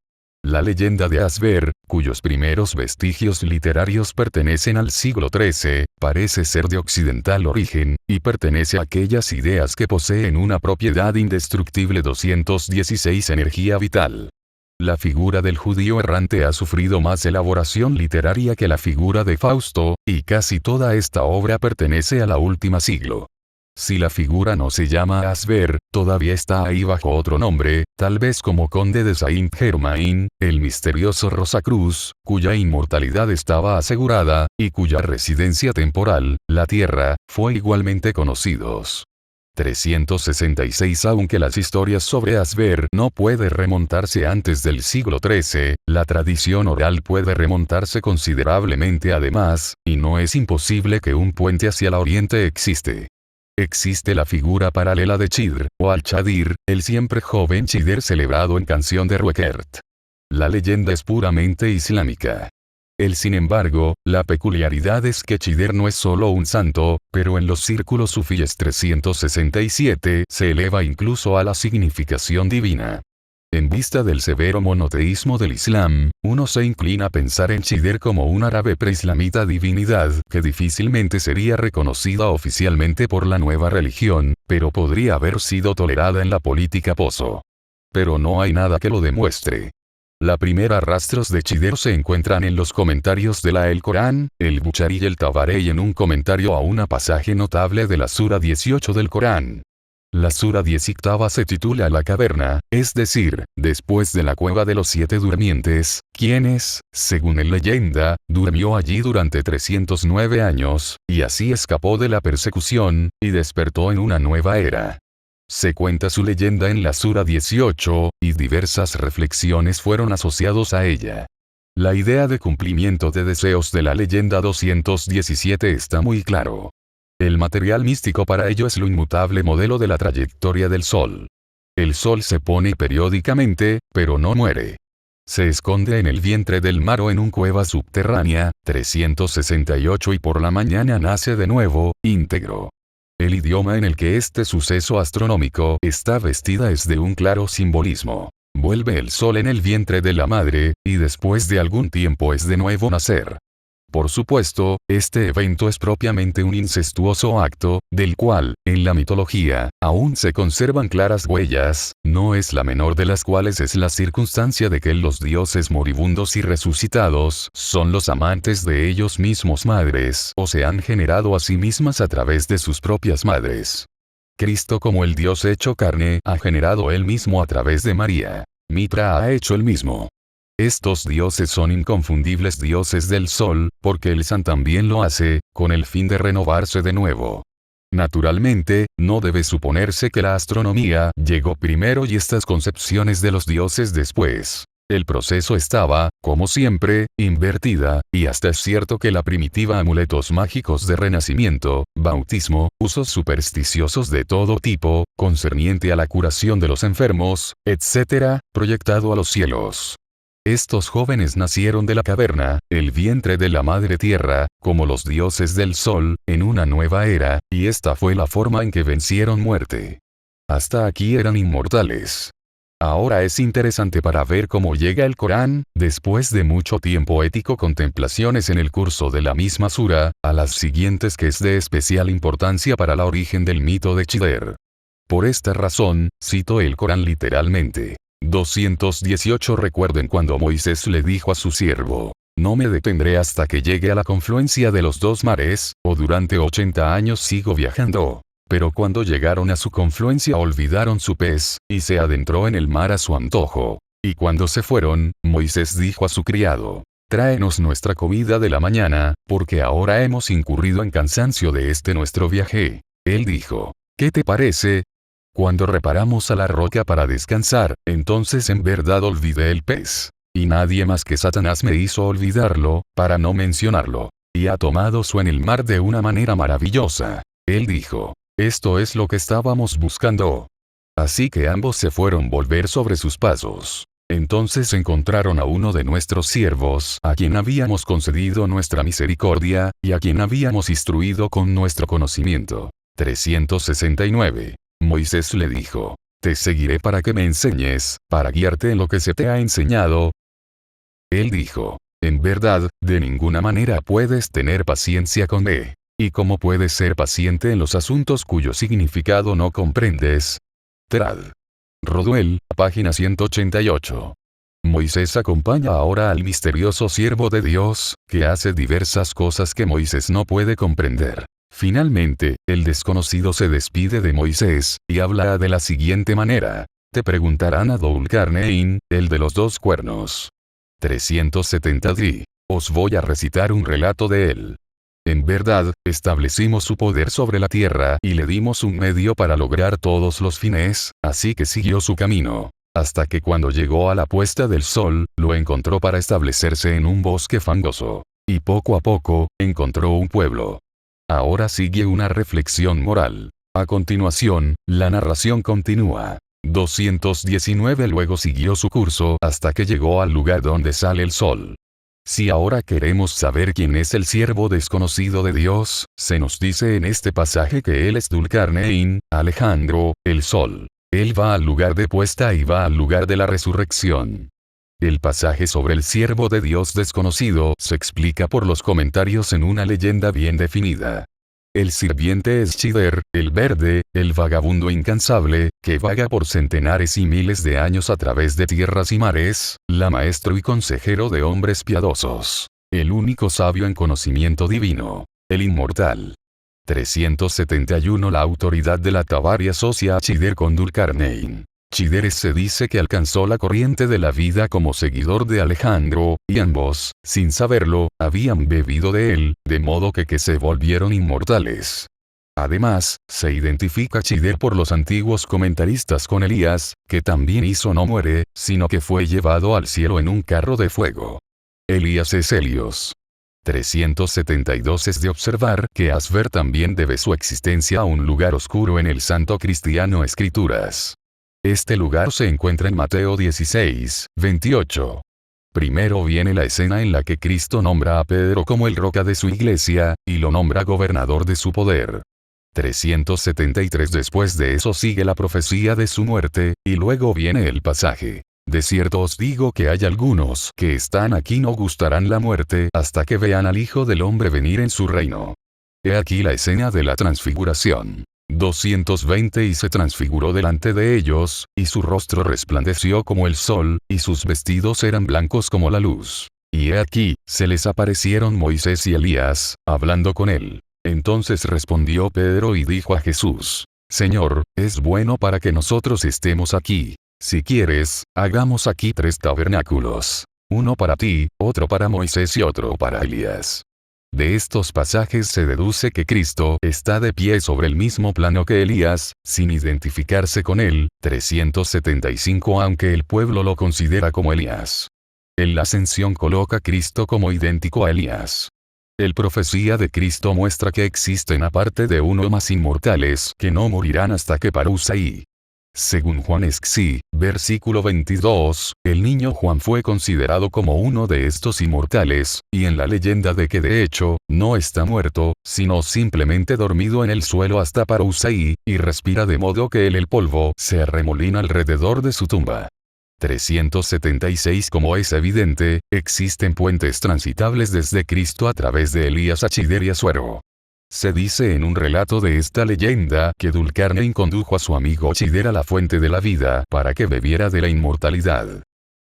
La leyenda de Asber, cuyos primeros vestigios literarios pertenecen al siglo XIII, parece ser de occidental origen, y pertenece a aquellas ideas que poseen una propiedad indestructible 216 energía vital. La figura del judío errante ha sufrido más elaboración literaria que la figura de Fausto, y casi toda esta obra pertenece a la última siglo. Si la figura no se llama Asber, todavía está ahí bajo otro nombre, tal vez como conde de Saint-Germain, el misterioso Rosacruz, cuya inmortalidad estaba asegurada, y cuya residencia temporal, la tierra, fue igualmente conocidos. 366 Aunque las historias sobre Asber no puede remontarse antes del siglo XIII, la tradición oral puede remontarse considerablemente además, y no es imposible que un puente hacia el oriente existe. Existe la figura paralela de Chidr, o Al-Chadir, el siempre joven Chidr celebrado en Canción de Ruekert. La leyenda es puramente islámica. Sin embargo, la peculiaridad es que Chidr no es solo un santo, pero en los círculos sufíes 367 se eleva incluso a la significación divina. En vista del severo monoteísmo del Islam, uno se inclina a pensar en Chidr como un árabe preislamita divinidad que difícilmente sería reconocida oficialmente por la nueva religión, pero podría haber sido tolerada en la política pozo. Pero no hay nada que lo demuestre. La primera rastros de Chidr se encuentran en los comentarios de el Corán, el Buchari y el Tabarei en un comentario a un pasaje notable de la Sura 18 del Corán. La Sura 18 se titula La caverna, es decir, después de la cueva de los 7 durmientes, quienes, según la leyenda, durmió allí durante 309 años, y así escapó de la persecución, y despertó en una nueva era. Se cuenta su leyenda en la Sura 18, y diversas reflexiones fueron asociados a ella. La idea de cumplimiento de deseos de la leyenda 217 está muy claro. El material místico para ello es lo inmutable modelo de la trayectoria del Sol. El Sol se pone periódicamente, pero no muere. Se esconde en el vientre del mar o en una cueva subterránea, 368 y por la mañana nace de nuevo, íntegro. El idioma en el que este suceso astronómico está vestida es de un claro simbolismo. Vuelve el sol en el vientre de la madre, y después de algún tiempo es de nuevo nacer. Por supuesto, este evento es propiamente un incestuoso acto, del cual, en la mitología, aún se conservan claras huellas, no es la menor de las cuales es la circunstancia de que los dioses moribundos y resucitados son los amantes de ellos mismos madres o se han generado a sí mismas a través de sus propias madres. Cristo como el Dios hecho carne ha generado él mismo a través de María. Mitra ha hecho el mismo. Estos dioses son inconfundibles dioses del sol, porque el San también lo hace, con el fin de renovarse de nuevo. Naturalmente, no debe suponerse que la astronomía llegó primero y estas concepciones de los dioses después. El proceso estaba, como siempre, invertida, y hasta es cierto que la primitiva amuletos mágicos de renacimiento, bautismo, usos supersticiosos de todo tipo, concerniente a la curación de los enfermos, etc., proyectado a los cielos. Estos jóvenes nacieron de la caverna, el vientre de la madre tierra, como los dioses del sol, en una nueva era, y esta fue la forma en que vencieron muerte. Hasta aquí eran inmortales. Ahora es interesante para ver cómo llega el Corán, después de mucho tiempo ético contemplaciones en el curso de la misma sura, a las siguientes que es de especial importancia para el origen del mito de Chidr. Por esta razón, cito el Corán literalmente. 218 Recuerden cuando Moisés le dijo a su siervo: no me detendré hasta que llegue a la confluencia de los dos mares, o durante 80 años sigo viajando. Pero cuando llegaron a su confluencia olvidaron su pez, y se adentró en el mar a su antojo. Y cuando se fueron, Moisés dijo a su criado: tráenos nuestra comida de la mañana, porque ahora hemos incurrido en cansancio de este nuestro viaje. Él dijo: ¿qué te parece? Cuando reparamos a la roca para descansar, entonces en verdad olvidé el pez. Y nadie más que Satanás me hizo olvidarlo, para no mencionarlo. Y ha tomado su en el mar de una manera maravillosa. Él dijo: esto es lo que estábamos buscando. Así que ambos se fueron volver sobre sus pasos. Entonces encontraron a uno de nuestros siervos, a quien habíamos concedido nuestra misericordia, y a quien habíamos instruido con nuestro conocimiento. 369. Moisés le dijo: te seguiré para que me enseñes, para guiarte en lo que se te ha enseñado. Él dijo: en verdad, de ninguna manera puedes tener paciencia con mí. ¿Y cómo puedes ser paciente en los asuntos cuyo significado no comprendes? Trad. Roduel, página 188. Moisés acompaña ahora al misterioso siervo de Dios, que hace diversas cosas que Moisés no puede comprender. Finalmente, el desconocido se despide de Moisés, y habla de la siguiente manera: te preguntarán a Dul-Karnein, el de los dos cuernos. 370 Os voy a recitar un relato de él. En verdad, establecimos su poder sobre la tierra y le dimos un medio para lograr todos los fines, así que siguió su camino. Hasta que cuando llegó a la puesta del sol, lo encontró para establecerse en un bosque fangoso. Y poco a poco, encontró un pueblo. Ahora sigue una reflexión moral. A continuación, la narración continúa. 219 Luego siguió su curso hasta que llegó al lugar donde sale el sol. Si ahora queremos saber quién es el siervo desconocido de Dios, se nos dice en este pasaje que él es Dul-Karnein, Alejandro, el sol. Él va al lugar de puesta y va al lugar de la resurrección. El pasaje sobre el siervo de Dios desconocido se explica por los comentarios en una leyenda bien definida. El sirviente es Chider, el verde, el vagabundo incansable, que vaga por centenares y miles de años a través de tierras y mares, la maestro y consejero de hombres piadosos. El único sabio en conocimiento divino. El inmortal. 371 La autoridad de la Tabaria asocia a Chider con Dul-Karnein. Chider se dice que alcanzó la corriente de la vida como seguidor de Alejandro, y ambos, sin saberlo, habían bebido de él, de modo que se volvieron inmortales. Además, se identifica Chider por los antiguos comentaristas con Elías, que también hizo no muere, sino que fue llevado al cielo en un carro de fuego. Elías es Helios. 372 Es de observar que Asber también debe su existencia a un lugar oscuro en el santo cristiano Escrituras. Este lugar se encuentra en Mateo 16, 28. Primero viene la escena en la que Cristo nombra a Pedro como el roca de su iglesia, y lo nombra gobernador de su poder. 373 Después de eso sigue la profecía de su muerte, y luego viene el pasaje: de cierto os digo que hay algunos que están aquí no gustarán la muerte hasta que vean al Hijo del Hombre venir en su reino. He aquí la escena de la transfiguración. 220 Y se transfiguró delante de ellos, y su rostro resplandeció como el sol, y sus vestidos eran blancos como la luz. Y he aquí, se les aparecieron Moisés y Elías, hablando con él. Entonces respondió Pedro y dijo a Jesús: Señor, es bueno para que nosotros estemos aquí. Si quieres, hagamos aquí 3 tabernáculos. Uno para ti, otro para Moisés y otro para Elías. De estos pasajes se deduce que Cristo está de pie sobre el mismo plano que Elías, sin identificarse con él. 375 Aunque el pueblo lo considera como Elías. En la ascensión coloca a Cristo como idéntico a Elías. El profecía de Cristo muestra que existen aparte de uno más inmortales que no morirán hasta que Parusai. Según Juan Esxi, versículo 22, el niño Juan fue considerado como uno de estos inmortales, y en la leyenda de que de hecho, no está muerto, sino simplemente dormido en el suelo hasta Parusai, y respira de modo que el polvo se arremolina alrededor de su tumba. 376 Como es evidente, existen puentes transitables desde Cristo a través de Elías a Chider y Asuero. Se dice en un relato de esta leyenda que Dulcarnein condujo a su amigo Chider a la fuente de la vida para que bebiera de la inmortalidad.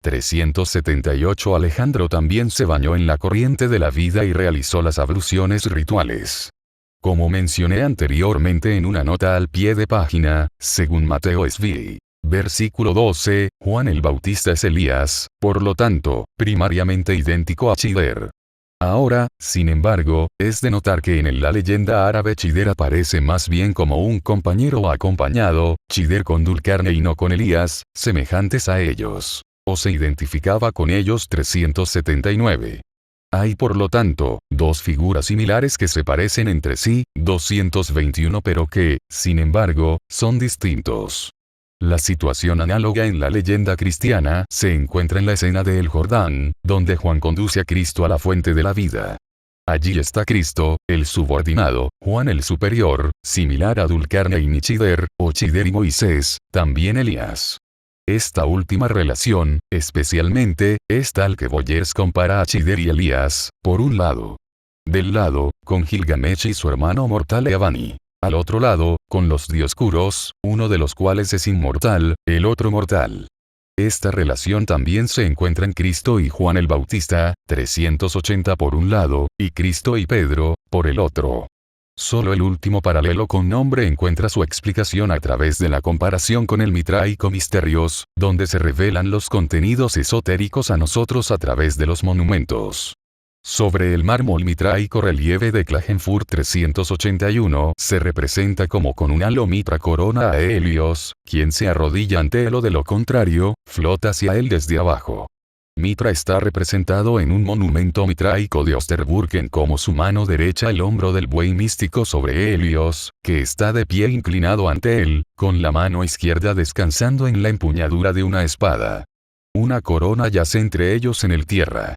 378 Alejandro también se bañó en la corriente de la vida y realizó las abluciones rituales. Como mencioné anteriormente en una nota al pie de página, según Mateo Svi. Versículo 12, Juan el Bautista es Elías, por lo tanto, primariamente idéntico a Chider. Ahora, sin embargo, es de notar que en la leyenda árabe Chider aparece más bien como un compañero o acompañado, Chider con Dulcarnein y no con Elías, semejantes a ellos. O se identificaba con ellos 379. Hay por lo tanto, dos figuras similares que se parecen entre sí, 221 pero que, sin embargo, son distintos. La situación análoga en la leyenda cristiana se encuentra en la escena de El Jordán, donde Juan conduce a Cristo a la fuente de la vida. Allí está Cristo, el subordinado, Juan el superior, similar a Dulcarnein y Chider, o Chider y Moisés, también Elías. Esta última relación, especialmente, es tal que Boyers compara a Chider y Elías, por un lado. Del lado, con Gilgamesh y su hermano mortal Eabani. Al otro lado, con los dioscuros, uno de los cuales es inmortal, el otro mortal. Esta relación también se encuentra en Cristo y Juan el Bautista, 380 por un lado, y Cristo y Pedro, por el otro. Solo el último paralelo con nombre encuentra su explicación a través de la comparación con el Mitraico Misterios, donde se revelan los contenidos esotéricos a nosotros a través de los monumentos. Sobre el mármol mitraico relieve de Klagenfurt 381 se representa como con una lomitra corona a Helios, quien se arrodilla ante él o de lo contrario, flota hacia él desde abajo. Mitra está representado en un monumento mitraico de Osterburgen como su mano derecha el hombro del buey místico sobre Helios, que está de pie inclinado ante él, con la mano izquierda descansando en la empuñadura de una espada. Una corona yace entre ellos en el tierra.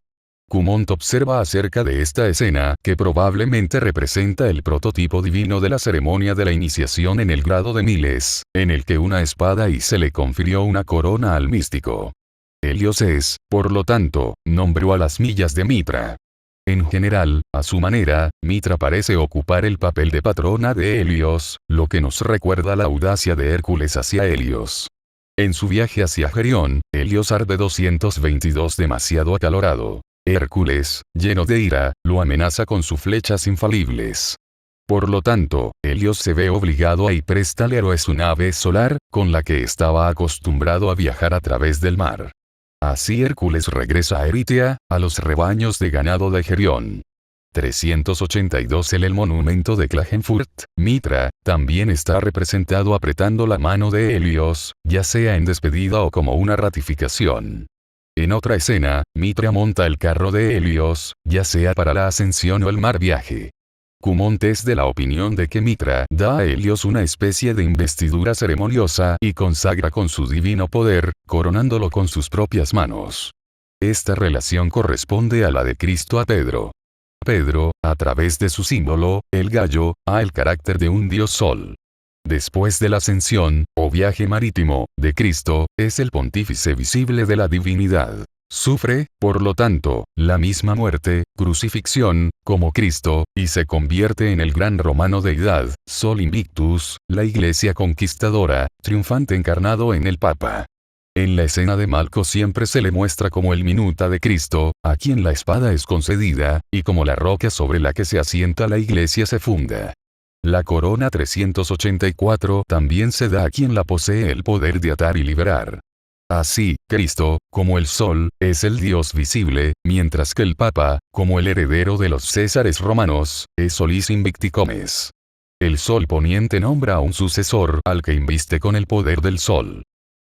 Cumont observa acerca de esta escena que probablemente representa el prototipo divino de la ceremonia de la iniciación en el grado de Miles, en el que una espada y se le confirió una corona al místico. Helios es, por lo tanto, nombró a las millas de Mitra. En general, a su manera, Mitra parece ocupar el papel de patrona de Helios, lo que nos recuerda la audacia de Hércules hacia Helios. En su viaje hacia Gerión, Helios arde 222 demasiado acalorado. Hércules, lleno de ira, lo amenaza con sus flechas infalibles. Por lo tanto, Helios se ve obligado a ir presta al héroe su nave solar, con la que estaba acostumbrado a viajar a través del mar. Así Hércules regresa a Eritea, a los rebaños de ganado de Gerión. 382 El monumento de Klagenfurt, Mitra, también está representado apretando la mano de Helios, ya sea en despedida o como una ratificación. En otra escena, Mitra monta el carro de Helios, ya sea para la ascensión o el mar viaje. Cumont es de la opinión de que Mitra da a Helios una especie de investidura ceremoniosa y consagra con su divino poder, coronándolo con sus propias manos. Esta relación corresponde a la de Cristo a Pedro. Pedro, a través de su símbolo, el gallo, ha el carácter de un dios sol. Después de la ascensión, o viaje marítimo, de Cristo, es el pontífice visible de la divinidad. Sufre, por lo tanto, la misma muerte, crucifixión, como Cristo, y se convierte en el gran romano deidad, Sol Invictus, la iglesia conquistadora, triunfante encarnado en el Papa. En la escena de Malco siempre se le muestra como el minuta de Cristo, a quien la espada es concedida, y como la roca sobre la que se asienta la iglesia se funda. La corona 384 también se da a quien la posee el poder de atar y liberar. Así, Cristo, como el Sol, es el Dios visible, mientras que el Papa, como el heredero de los Césares romanos, es Solis Invicticomes. El Sol poniente nombra a un sucesor al que inviste con el poder del Sol.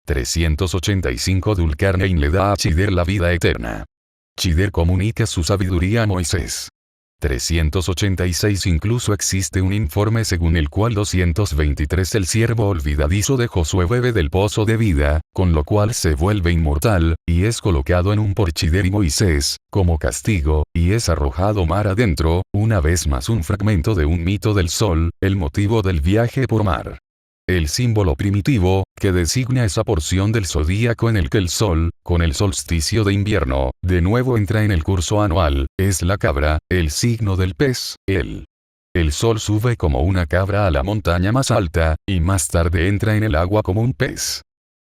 385 Dulcarnein le da a Chider la vida eterna. Chider comunica su sabiduría a Moisés. 386 Incluso existe un informe según el cual 223 el siervo olvidadizo de Josué bebe del pozo de vida, con lo cual se vuelve inmortal, y es colocado en un por Chider y Moisés, como castigo, y es arrojado mar adentro, una vez más un fragmento de un mito del sol, el motivo del viaje por mar. El símbolo primitivo, que designa esa porción del zodíaco en el que el sol, con el solsticio de invierno, de nuevo entra en el curso anual, es la cabra, el signo del pez, el El sol sube como una cabra a la montaña más alta, y más tarde entra en el agua como un pez.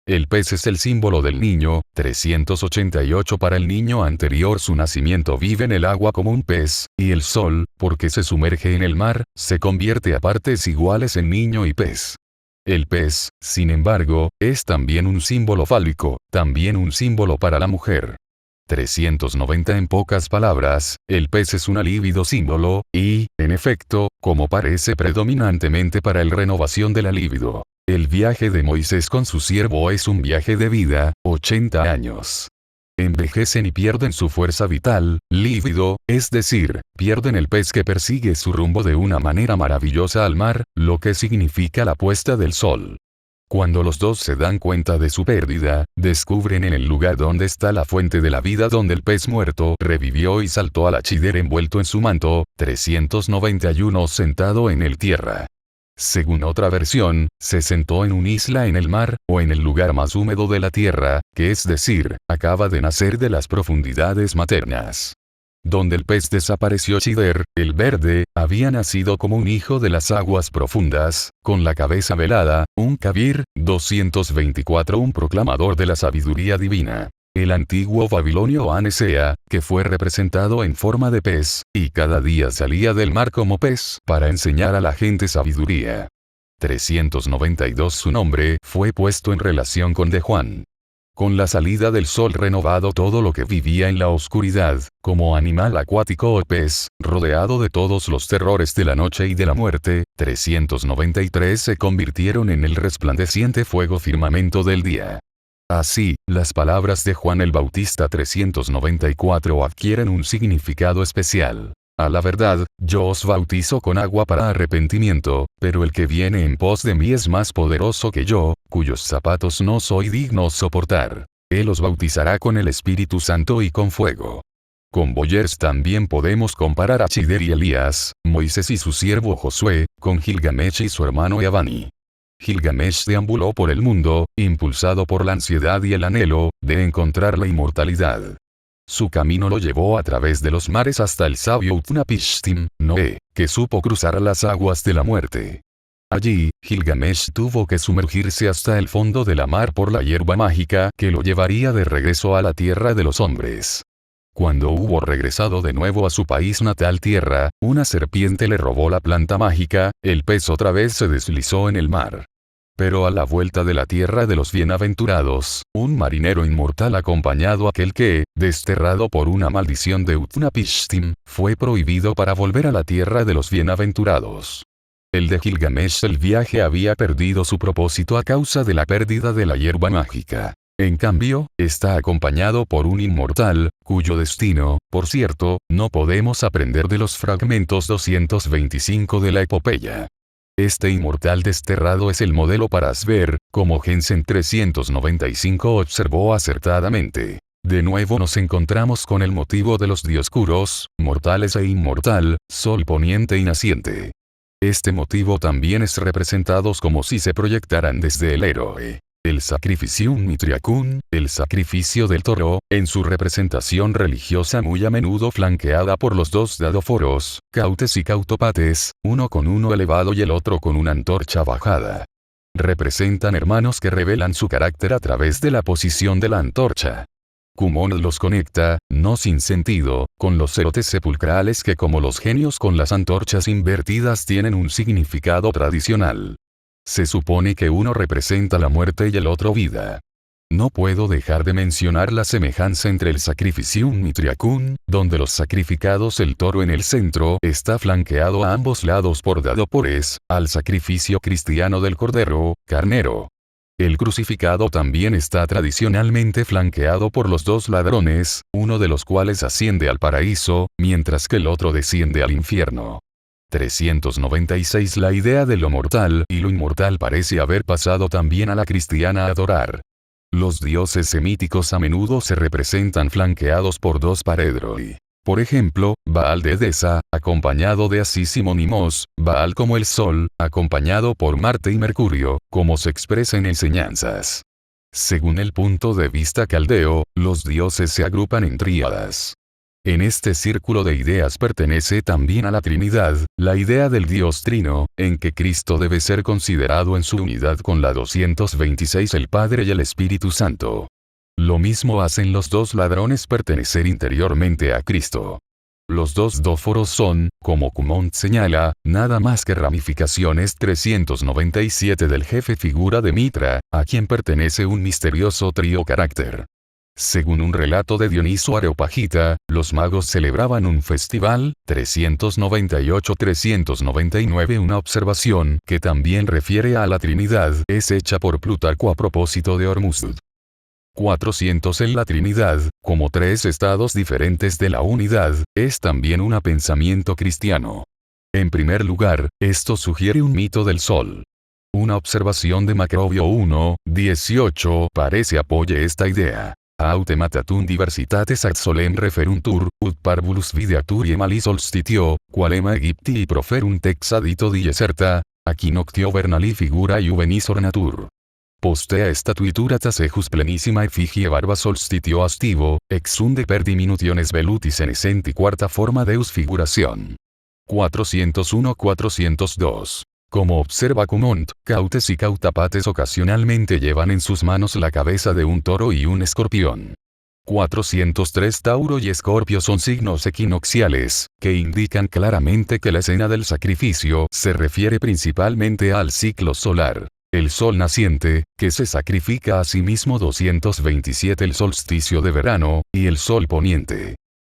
El pez es el símbolo del niño. 388 Para el niño anterior su nacimiento vive en el agua como un pez, y el sol, porque se sumerge en el mar, se convierte a partes iguales en niño y pez. El pez, sin embargo, es también un símbolo fálico, también un símbolo para la mujer. 390 En pocas palabras, el pez es un lívido símbolo, y, en efecto, como parece predominantemente para el renovación de la libido. El viaje de Moisés con su siervo es un viaje de vida, 80 años. Envejecen y pierden su fuerza vital, lívido, es decir, pierden el pez que persigue su rumbo de una manera maravillosa al mar, lo que significa la puesta del sol. Cuando los dos se dan cuenta de su pérdida, descubren en el lugar donde está la fuente de la vida donde el pez muerto revivió y saltó a la chidera envuelto en su manto. 391 Sentado en el tierra. Según otra versión, se sentó en una isla en el mar, o en el lugar más húmedo de la tierra, que es decir, acaba de nacer de las profundidades maternas. Donde el pez desapareció Chider, el verde, había nacido como un hijo de las aguas profundas, con la cabeza velada, un Kabir. 224 Un proclamador de la sabiduría divina. El antiguo babilonio Anesea, que fue representado en forma de pez, y cada día salía del mar como pez, para enseñar a la gente sabiduría. 392 Su nombre fue puesto en relación con de Juan. Con la salida del sol renovado todo lo que vivía en la oscuridad, como animal acuático o pez, rodeado de todos los terrores de la noche y de la muerte, 393 se convirtieron en el resplandeciente fuego firmamento del día. Así, las palabras de Juan el Bautista 394 adquieren un significado especial. A la verdad, yo os bautizo con agua para arrepentimiento, pero el que viene en pos de mí es más poderoso que yo, cuyos zapatos no soy digno soportar. Él os bautizará con el Espíritu Santo y con fuego. Con Boyers también podemos comparar a Chider y Elías, Moisés y su siervo Josué, con Gilgamesh y su hermano Eabani. Gilgamesh deambuló por el mundo, impulsado por la ansiedad y el anhelo de encontrar la inmortalidad. Su camino lo llevó a través de los mares hasta el sabio Utnapishtim, Noé, que supo cruzar las aguas de la muerte. Allí, Gilgamesh tuvo que sumergirse hasta el fondo de la mar por la hierba mágica que lo llevaría de regreso a la tierra de los hombres. Cuando hubo regresado de nuevo a su país natal tierra, una serpiente le robó la planta mágica, el pez otra vez se deslizó en el mar. Pero a la vuelta de la tierra de los bienaventurados, un marinero inmortal acompañado aquel que, desterrado por una maldición de Utnapishtim, fue prohibido para volver a la tierra de los bienaventurados. El de Gilgamesh el viaje había perdido su propósito a causa de la pérdida de la hierba mágica. En cambio, está acompañado por un inmortal, cuyo destino, por cierto, no podemos aprender de los fragmentos 225 de la epopeya. Este inmortal desterrado es el modelo para Asber, como Jensen 395 observó acertadamente. De nuevo nos encontramos con el motivo de los dioscuros, mortales e inmortal, sol poniente y naciente. Este motivo también es representado como si se proyectaran desde el héroe. El Sacrificium Mitriacum, el sacrificio del toro, en su representación religiosa muy a menudo flanqueada por los dos dadoforos, cautes y cautopates, uno con uno elevado y el otro con una antorcha bajada. Representan hermanos que revelan su carácter a través de la posición de la antorcha. Kumon los conecta, no sin sentido, con los cerotes sepulcrales que como los genios con las antorchas invertidas tienen un significado tradicional. Se supone que uno representa la muerte y el otro vida. No puedo dejar de mencionar la semejanza entre el Sacrificium Mitriacum, donde los sacrificados el toro en el centro está flanqueado a ambos lados por dadopores, al sacrificio cristiano del cordero, carnero. El crucificado también está tradicionalmente flanqueado por los dos ladrones, uno de los cuales asciende al paraíso, mientras que el otro desciende al infierno. 396 La idea de lo mortal y lo inmortal parece haber pasado también a la cristiana adorar. Los dioses semíticos a menudo se representan flanqueados por dos paredroi. Por ejemplo, Baal de Edesa, acompañado de Asís y Monimos, Baal como el sol, acompañado por Marte y Mercurio, como se expresa en enseñanzas. Según el punto de vista caldeo, los dioses se agrupan en tríadas. En este círculo de ideas pertenece también a la Trinidad, la idea del Dios Trino, en que Cristo debe ser considerado en su unidad con la 226 el Padre y el Espíritu Santo. Lo mismo hacen los dos ladrones pertenecer interiormente a Cristo. Los dos dóforos son, como Cumont señala, nada más que ramificaciones 397 del jefe figura de Mitra, a quien pertenece un misterioso trío carácter. Según un relato de Dioniso Areopagita, los magos celebraban un festival, 398-399. Una observación que también refiere a la Trinidad es hecha por Plutarco a propósito de Hormuzd. 400 En la Trinidad, como tres estados diferentes de la unidad, es también un pensamiento cristiano. En primer lugar, esto sugiere un mito del Sol. Una observación de Macrobio 1:18 parece apoye esta idea. Autematatum diversitates ad solem referuntur, ut parvulus videatur mali solstitio, qualema Egypti proferunt exadito dieserta, aqui noctio vernali figura juvenis ornatur. Postea statuitura tasejus plenissima effigie barba solstitio astivo, exunde per diminutiones velutis senescenti cuarta forma deus figuración. 401-402. Como observa Cumont, cautes y cautapates ocasionalmente llevan en sus manos la cabeza de un toro y un escorpión. 403 Tauro y Escorpio son signos equinocciales, que indican claramente que la escena del sacrificio se refiere principalmente al ciclo solar. El sol naciente, que se sacrifica a sí mismo 227 el solsticio de verano, y el sol poniente.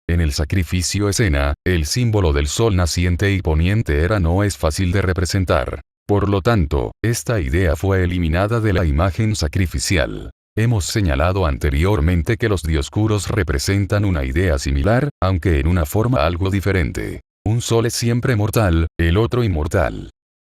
En el sacrificio escena, el símbolo del sol naciente y poniente era no es fácil de representar. Por lo tanto, esta idea fue eliminada de la imagen sacrificial. Hemos señalado anteriormente que los dioscuros representan una idea similar, aunque en una forma algo diferente. Un sol es siempre mortal, el otro inmortal.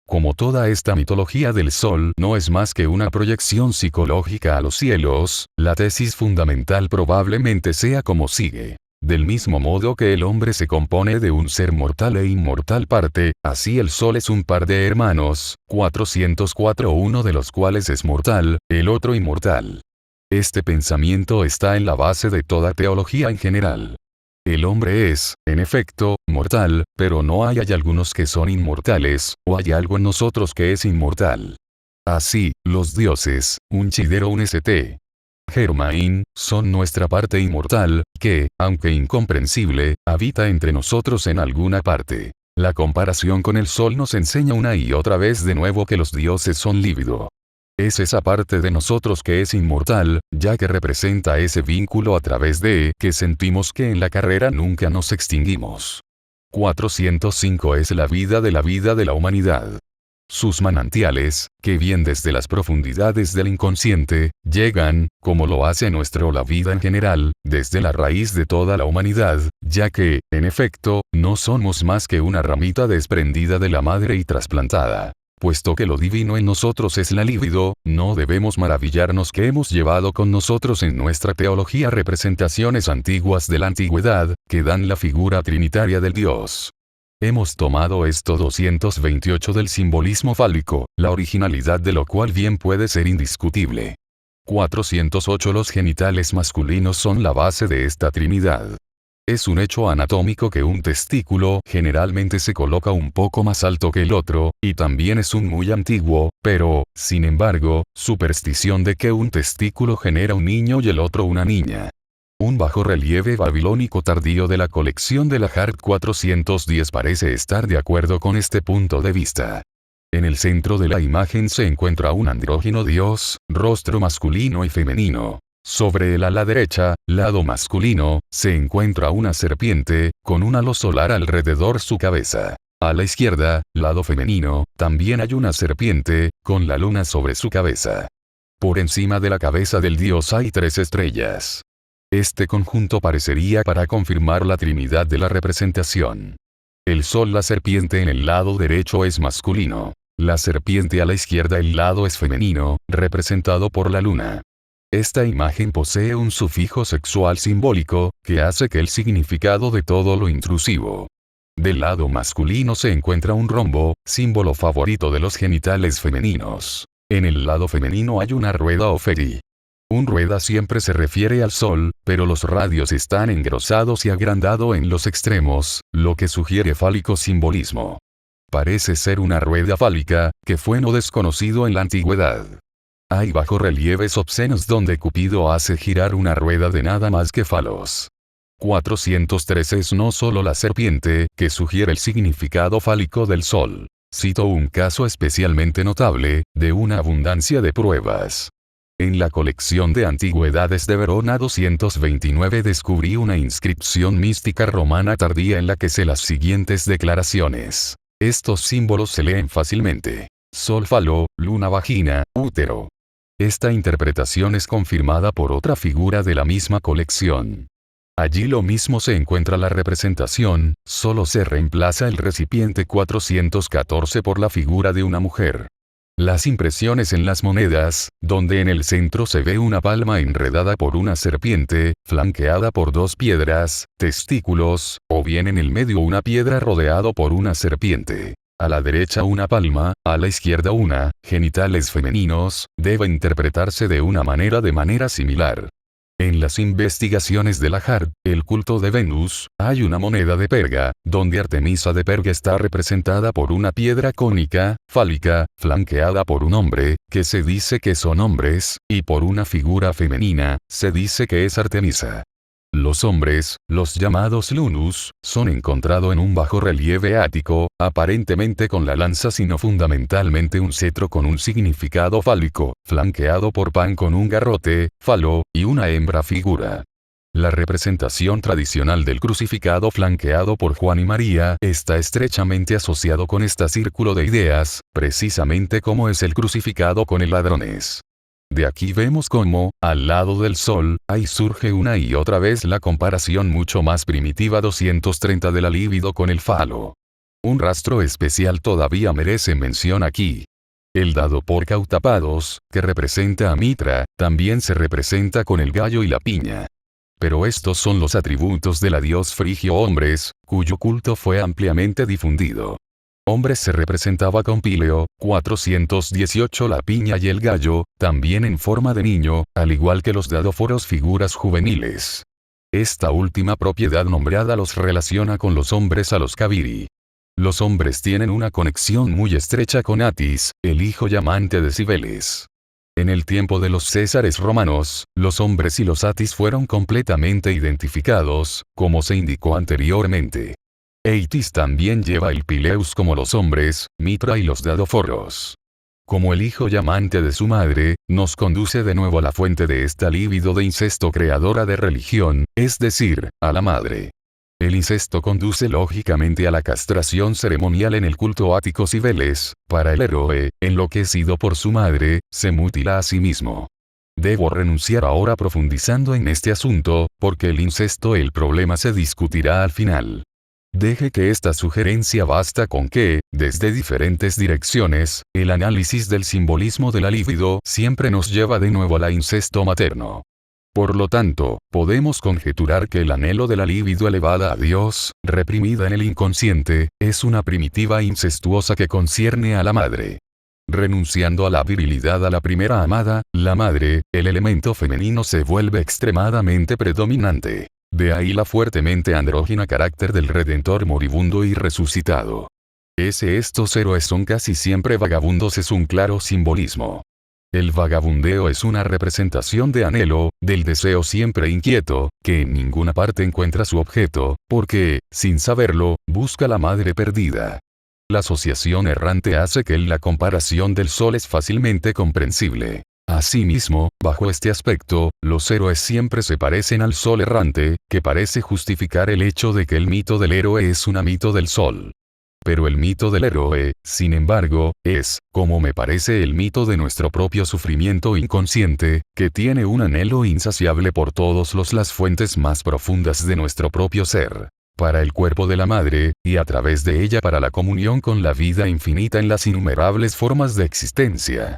Como toda esta mitología del sol no es más que una proyección psicológica a los cielos, la tesis fundamental probablemente sea como sigue. Del mismo modo que el hombre se compone de un ser mortal e inmortal parte, así el sol es un par de hermanos, 404 uno de los cuales es mortal, el otro inmortal. Este pensamiento está en la base de toda teología en general. El hombre es, en efecto, mortal, pero no hay algunos que son inmortales, o hay algo en nosotros que es inmortal. Así, los dioses, Unchidero un St. Germain, son nuestra parte inmortal, que, aunque incomprensible, habita entre nosotros en alguna parte. La comparación con el sol nos enseña una y otra vez de nuevo que los dioses son lívido. Es esa parte de nosotros que es inmortal, ya que representa ese vínculo a través de que sentimos que en la carrera nunca nos extinguimos. 405 Es la vida de la humanidad. Sus manantiales, que vienen desde las profundidades del inconsciente, llegan, como lo hace la vida en general, desde la raíz de toda la humanidad, ya que, en efecto, no somos más que una ramita desprendida de la madre y trasplantada. Puesto que lo divino en nosotros es la libido, no debemos maravillarnos que hemos llevado con nosotros en nuestra teología representaciones antiguas de la antigüedad, que dan la figura trinitaria del Dios. Hemos tomado esto 228 del simbolismo fálico, la originalidad de lo cual bien puede ser indiscutible. 408 Los genitales masculinos son la base de esta trinidad. Es un hecho anatómico que un testículo generalmente se coloca un poco más alto que el otro, y también es un muy antiguo, pero, sin embargo, superstición de que un testículo genera un niño y el otro una niña. Un bajorrelieve babilónico tardío de la colección de la Hart 410 parece estar de acuerdo con este punto de vista. En el centro de la imagen se encuentra un andrógino dios, rostro masculino y femenino. Sobre el ala derecha, lado masculino, se encuentra una serpiente, con un halo solar alrededor su cabeza. A la izquierda, lado femenino, también hay una serpiente, con la luna sobre su cabeza. Por encima de la cabeza del dios hay 3 estrellas. Este conjunto parecería para confirmar la trinidad de la representación. El sol, la serpiente en el lado derecho es masculino. La serpiente a la izquierda el lado es femenino, representado por la luna. Esta imagen posee un sufijo sexual simbólico, que hace que el significado de todo lo intrusivo. Del lado masculino se encuentra un rombo, símbolo favorito de los genitales femeninos. En el lado femenino hay una rueda o feri. Un rueda siempre se refiere al Sol, pero los radios están engrosados y agrandado en los extremos, lo que sugiere fálico simbolismo. Parece ser una rueda fálica, que fue no desconocido en la antigüedad. Hay bajorrelieves obscenos donde Cupido hace girar una rueda de nada más que falos. 413 es no solo la serpiente, que sugiere el significado fálico del Sol. Cito un caso especialmente notable, de una abundancia de pruebas. En la colección de antigüedades de Verona 229 descubrí una inscripción mística romana tardía en la que se las siguientes declaraciones. Estos símbolos se leen fácilmente. Sol falo, luna vagina, útero. Esta interpretación es confirmada por otra figura de la misma colección. Allí lo mismo se encuentra la representación, solo se reemplaza el recipiente 414 por la figura de una mujer. Las impresiones en las monedas, donde en el centro se ve una palma enredada por una serpiente, flanqueada por dos piedras, testículos, o bien en el medio una piedra rodeado por una serpiente. A la derecha una palma, a la izquierda una, genitales femeninos, debe interpretarse de manera similar. En las investigaciones de Lahart, el culto de Venus, hay una moneda de Perga, donde Artemisa de Perga está representada por una piedra cónica, fálica, flanqueada por un hombre, que se dice que son hombres, y por una figura femenina, se dice que es Artemisa. Los hombres, los llamados lunus, son encontrados en un bajorrelieve ático, aparentemente con la lanza sino fundamentalmente un cetro con un significado fálico, flanqueado por Pan con un garrote, falo, y una hembra figura. La representación tradicional del crucificado flanqueado por Juan y María está estrechamente asociado con este círculo de ideas, precisamente como es el crucificado con el ladrones. De aquí vemos cómo, al lado del Sol, ahí surge una y otra vez la comparación mucho más primitiva 230 de la libido con el falo. Un rastro especial todavía merece mención aquí. El dado por Cautapados, que representa a Mitra, también se representa con el gallo y la piña. Pero estos son los atributos de la dios frigio hombres, cuyo culto fue ampliamente difundido. Hombres se representaba con Píleo, 418 la piña y el gallo, también en forma de niño, al igual que los dadoforos figuras juveniles. Esta última propiedad nombrada los relaciona con los hombres a los Caviri. Los hombres tienen una conexión muy estrecha con Atis, el hijo y amante de Cibeles. En el tiempo de los Césares romanos, los hombres y los Atis fueron completamente identificados, como se indicó anteriormente. Eitis también lleva el Pileus como los hombres, Mitra y los dadoforos. Como el hijo y amante de su madre, nos conduce de nuevo a la fuente de esta libido de incesto creadora de religión, es decir, a la madre. El incesto conduce lógicamente a la castración ceremonial en el culto ático Cibeles, para el héroe, enloquecido por su madre, se mutila a sí mismo. Debo renunciar ahora profundizando en este asunto, porque el problema se discutirá al final. Deje que esta sugerencia basta con que, desde diferentes direcciones, el análisis del simbolismo de la libido siempre nos lleva de nuevo a la incesto materno. Por lo tanto, podemos conjeturar que el anhelo de la libido elevada a Dios, reprimida en el inconsciente, es una primitiva incestuosa que concierne a la madre. Renunciando a la virilidad a la primera amada, la madre, el elemento femenino se vuelve extremadamente predominante. De ahí la fuertemente andrógina carácter del Redentor moribundo y resucitado. Estos héroes son casi siempre vagabundos es un claro simbolismo. El vagabundeo es una representación de anhelo, del deseo siempre inquieto, que en ninguna parte encuentra su objeto, porque, sin saberlo, busca la madre perdida. La asociación errante hace que la comparación del Sol es fácilmente comprensible. Asimismo, bajo este aspecto, los héroes siempre se parecen al Sol errante, que parece justificar el hecho de que el mito del héroe es un mito del Sol. Pero el mito del héroe, sin embargo, es, como me parece el mito de nuestro propio sufrimiento inconsciente, que tiene un anhelo insaciable por todas las fuentes más profundas de nuestro propio ser. Para el cuerpo de la madre, y a través de ella para la comunión con la vida infinita en las innumerables formas de existencia.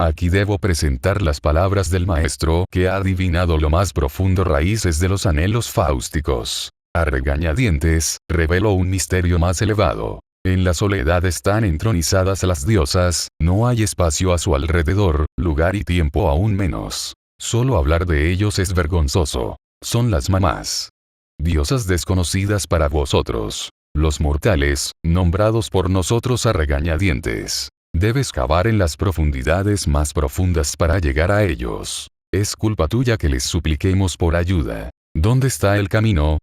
Aquí debo presentar las palabras del maestro que ha adivinado lo más profundo raíces de los anhelos fáusticos. A regañadientes, reveló un misterio más elevado. En la soledad están entronizadas las diosas, no hay espacio a su alrededor, lugar y tiempo aún menos. Solo hablar de ellos es vergonzoso. Son las mamás. Diosas desconocidas para vosotros. Los mortales, nombrados por nosotros a regañadientes. Debes cavar en las profundidades más profundas para llegar a ellos. Es culpa tuya que les supliquemos por ayuda. ¿Dónde está el camino?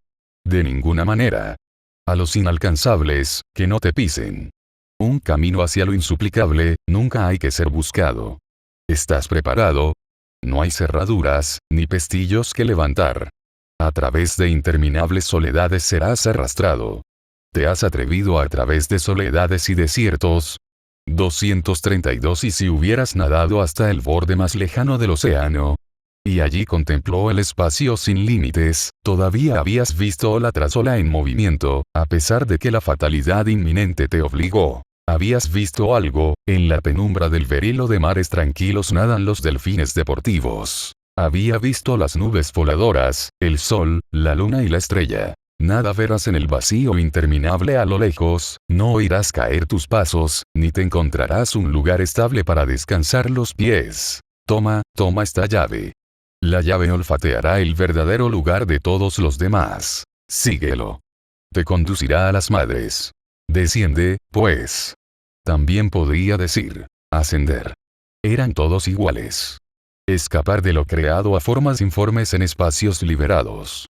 De ninguna manera. A los inalcanzables, que no te pisen. Un camino hacia lo insuplicable, nunca hay que ser buscado. ¿Estás preparado? No hay cerraduras, ni pestillos que levantar. A través de interminables soledades serás arrastrado. ¿Te has atrevido a través de soledades y desiertos? 232 Y si hubieras nadado hasta el borde más lejano del océano, y allí contempló el espacio sin límites, todavía habías visto ola tras ola en movimiento, a pesar de que la fatalidad inminente te obligó. Habías visto algo, en la penumbra del berilo de mares tranquilos nadan los delfines deportivos. Había visto las nubes voladoras, el sol, la luna y la estrella. Nada verás en el vacío interminable a lo lejos, no oirás caer tus pasos, ni te encontrarás un lugar estable para descansar los pies. Toma esta llave. La llave olfateará el verdadero lugar de todos los demás. Síguelo. Te conducirá a las madres. Desciende, pues. También podría decir, ascender. Eran todos iguales. Escapar de lo creado a formas informes en espacios liberados.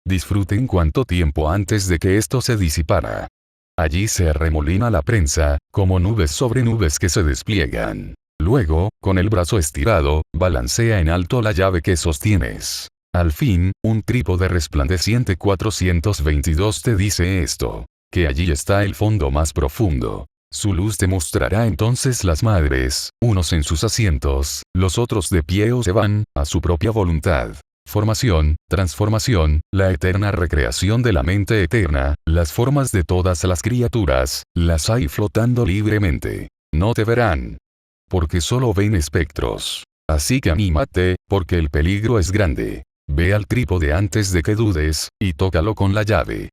Disfruten cuanto tiempo antes de que esto se disipara. Allí se arremolina la prensa, como nubes sobre nubes que se despliegan. Luego, con el brazo estirado, balancea en alto la llave que sostienes. Al fin, un trípode resplandeciente 422 te dice esto. Que allí está el fondo más profundo. Su luz te mostrará entonces las madres, unos en sus asientos, los otros de pie o se van, a su propia voluntad. Formación, transformación, la eterna recreación de la mente eterna, las formas de todas las criaturas, las hay flotando libremente. No te verán. Porque solo ven espectros. Así que anímate, porque el peligro es grande. Ve al trípode antes de que dudes, y tócalo con la llave.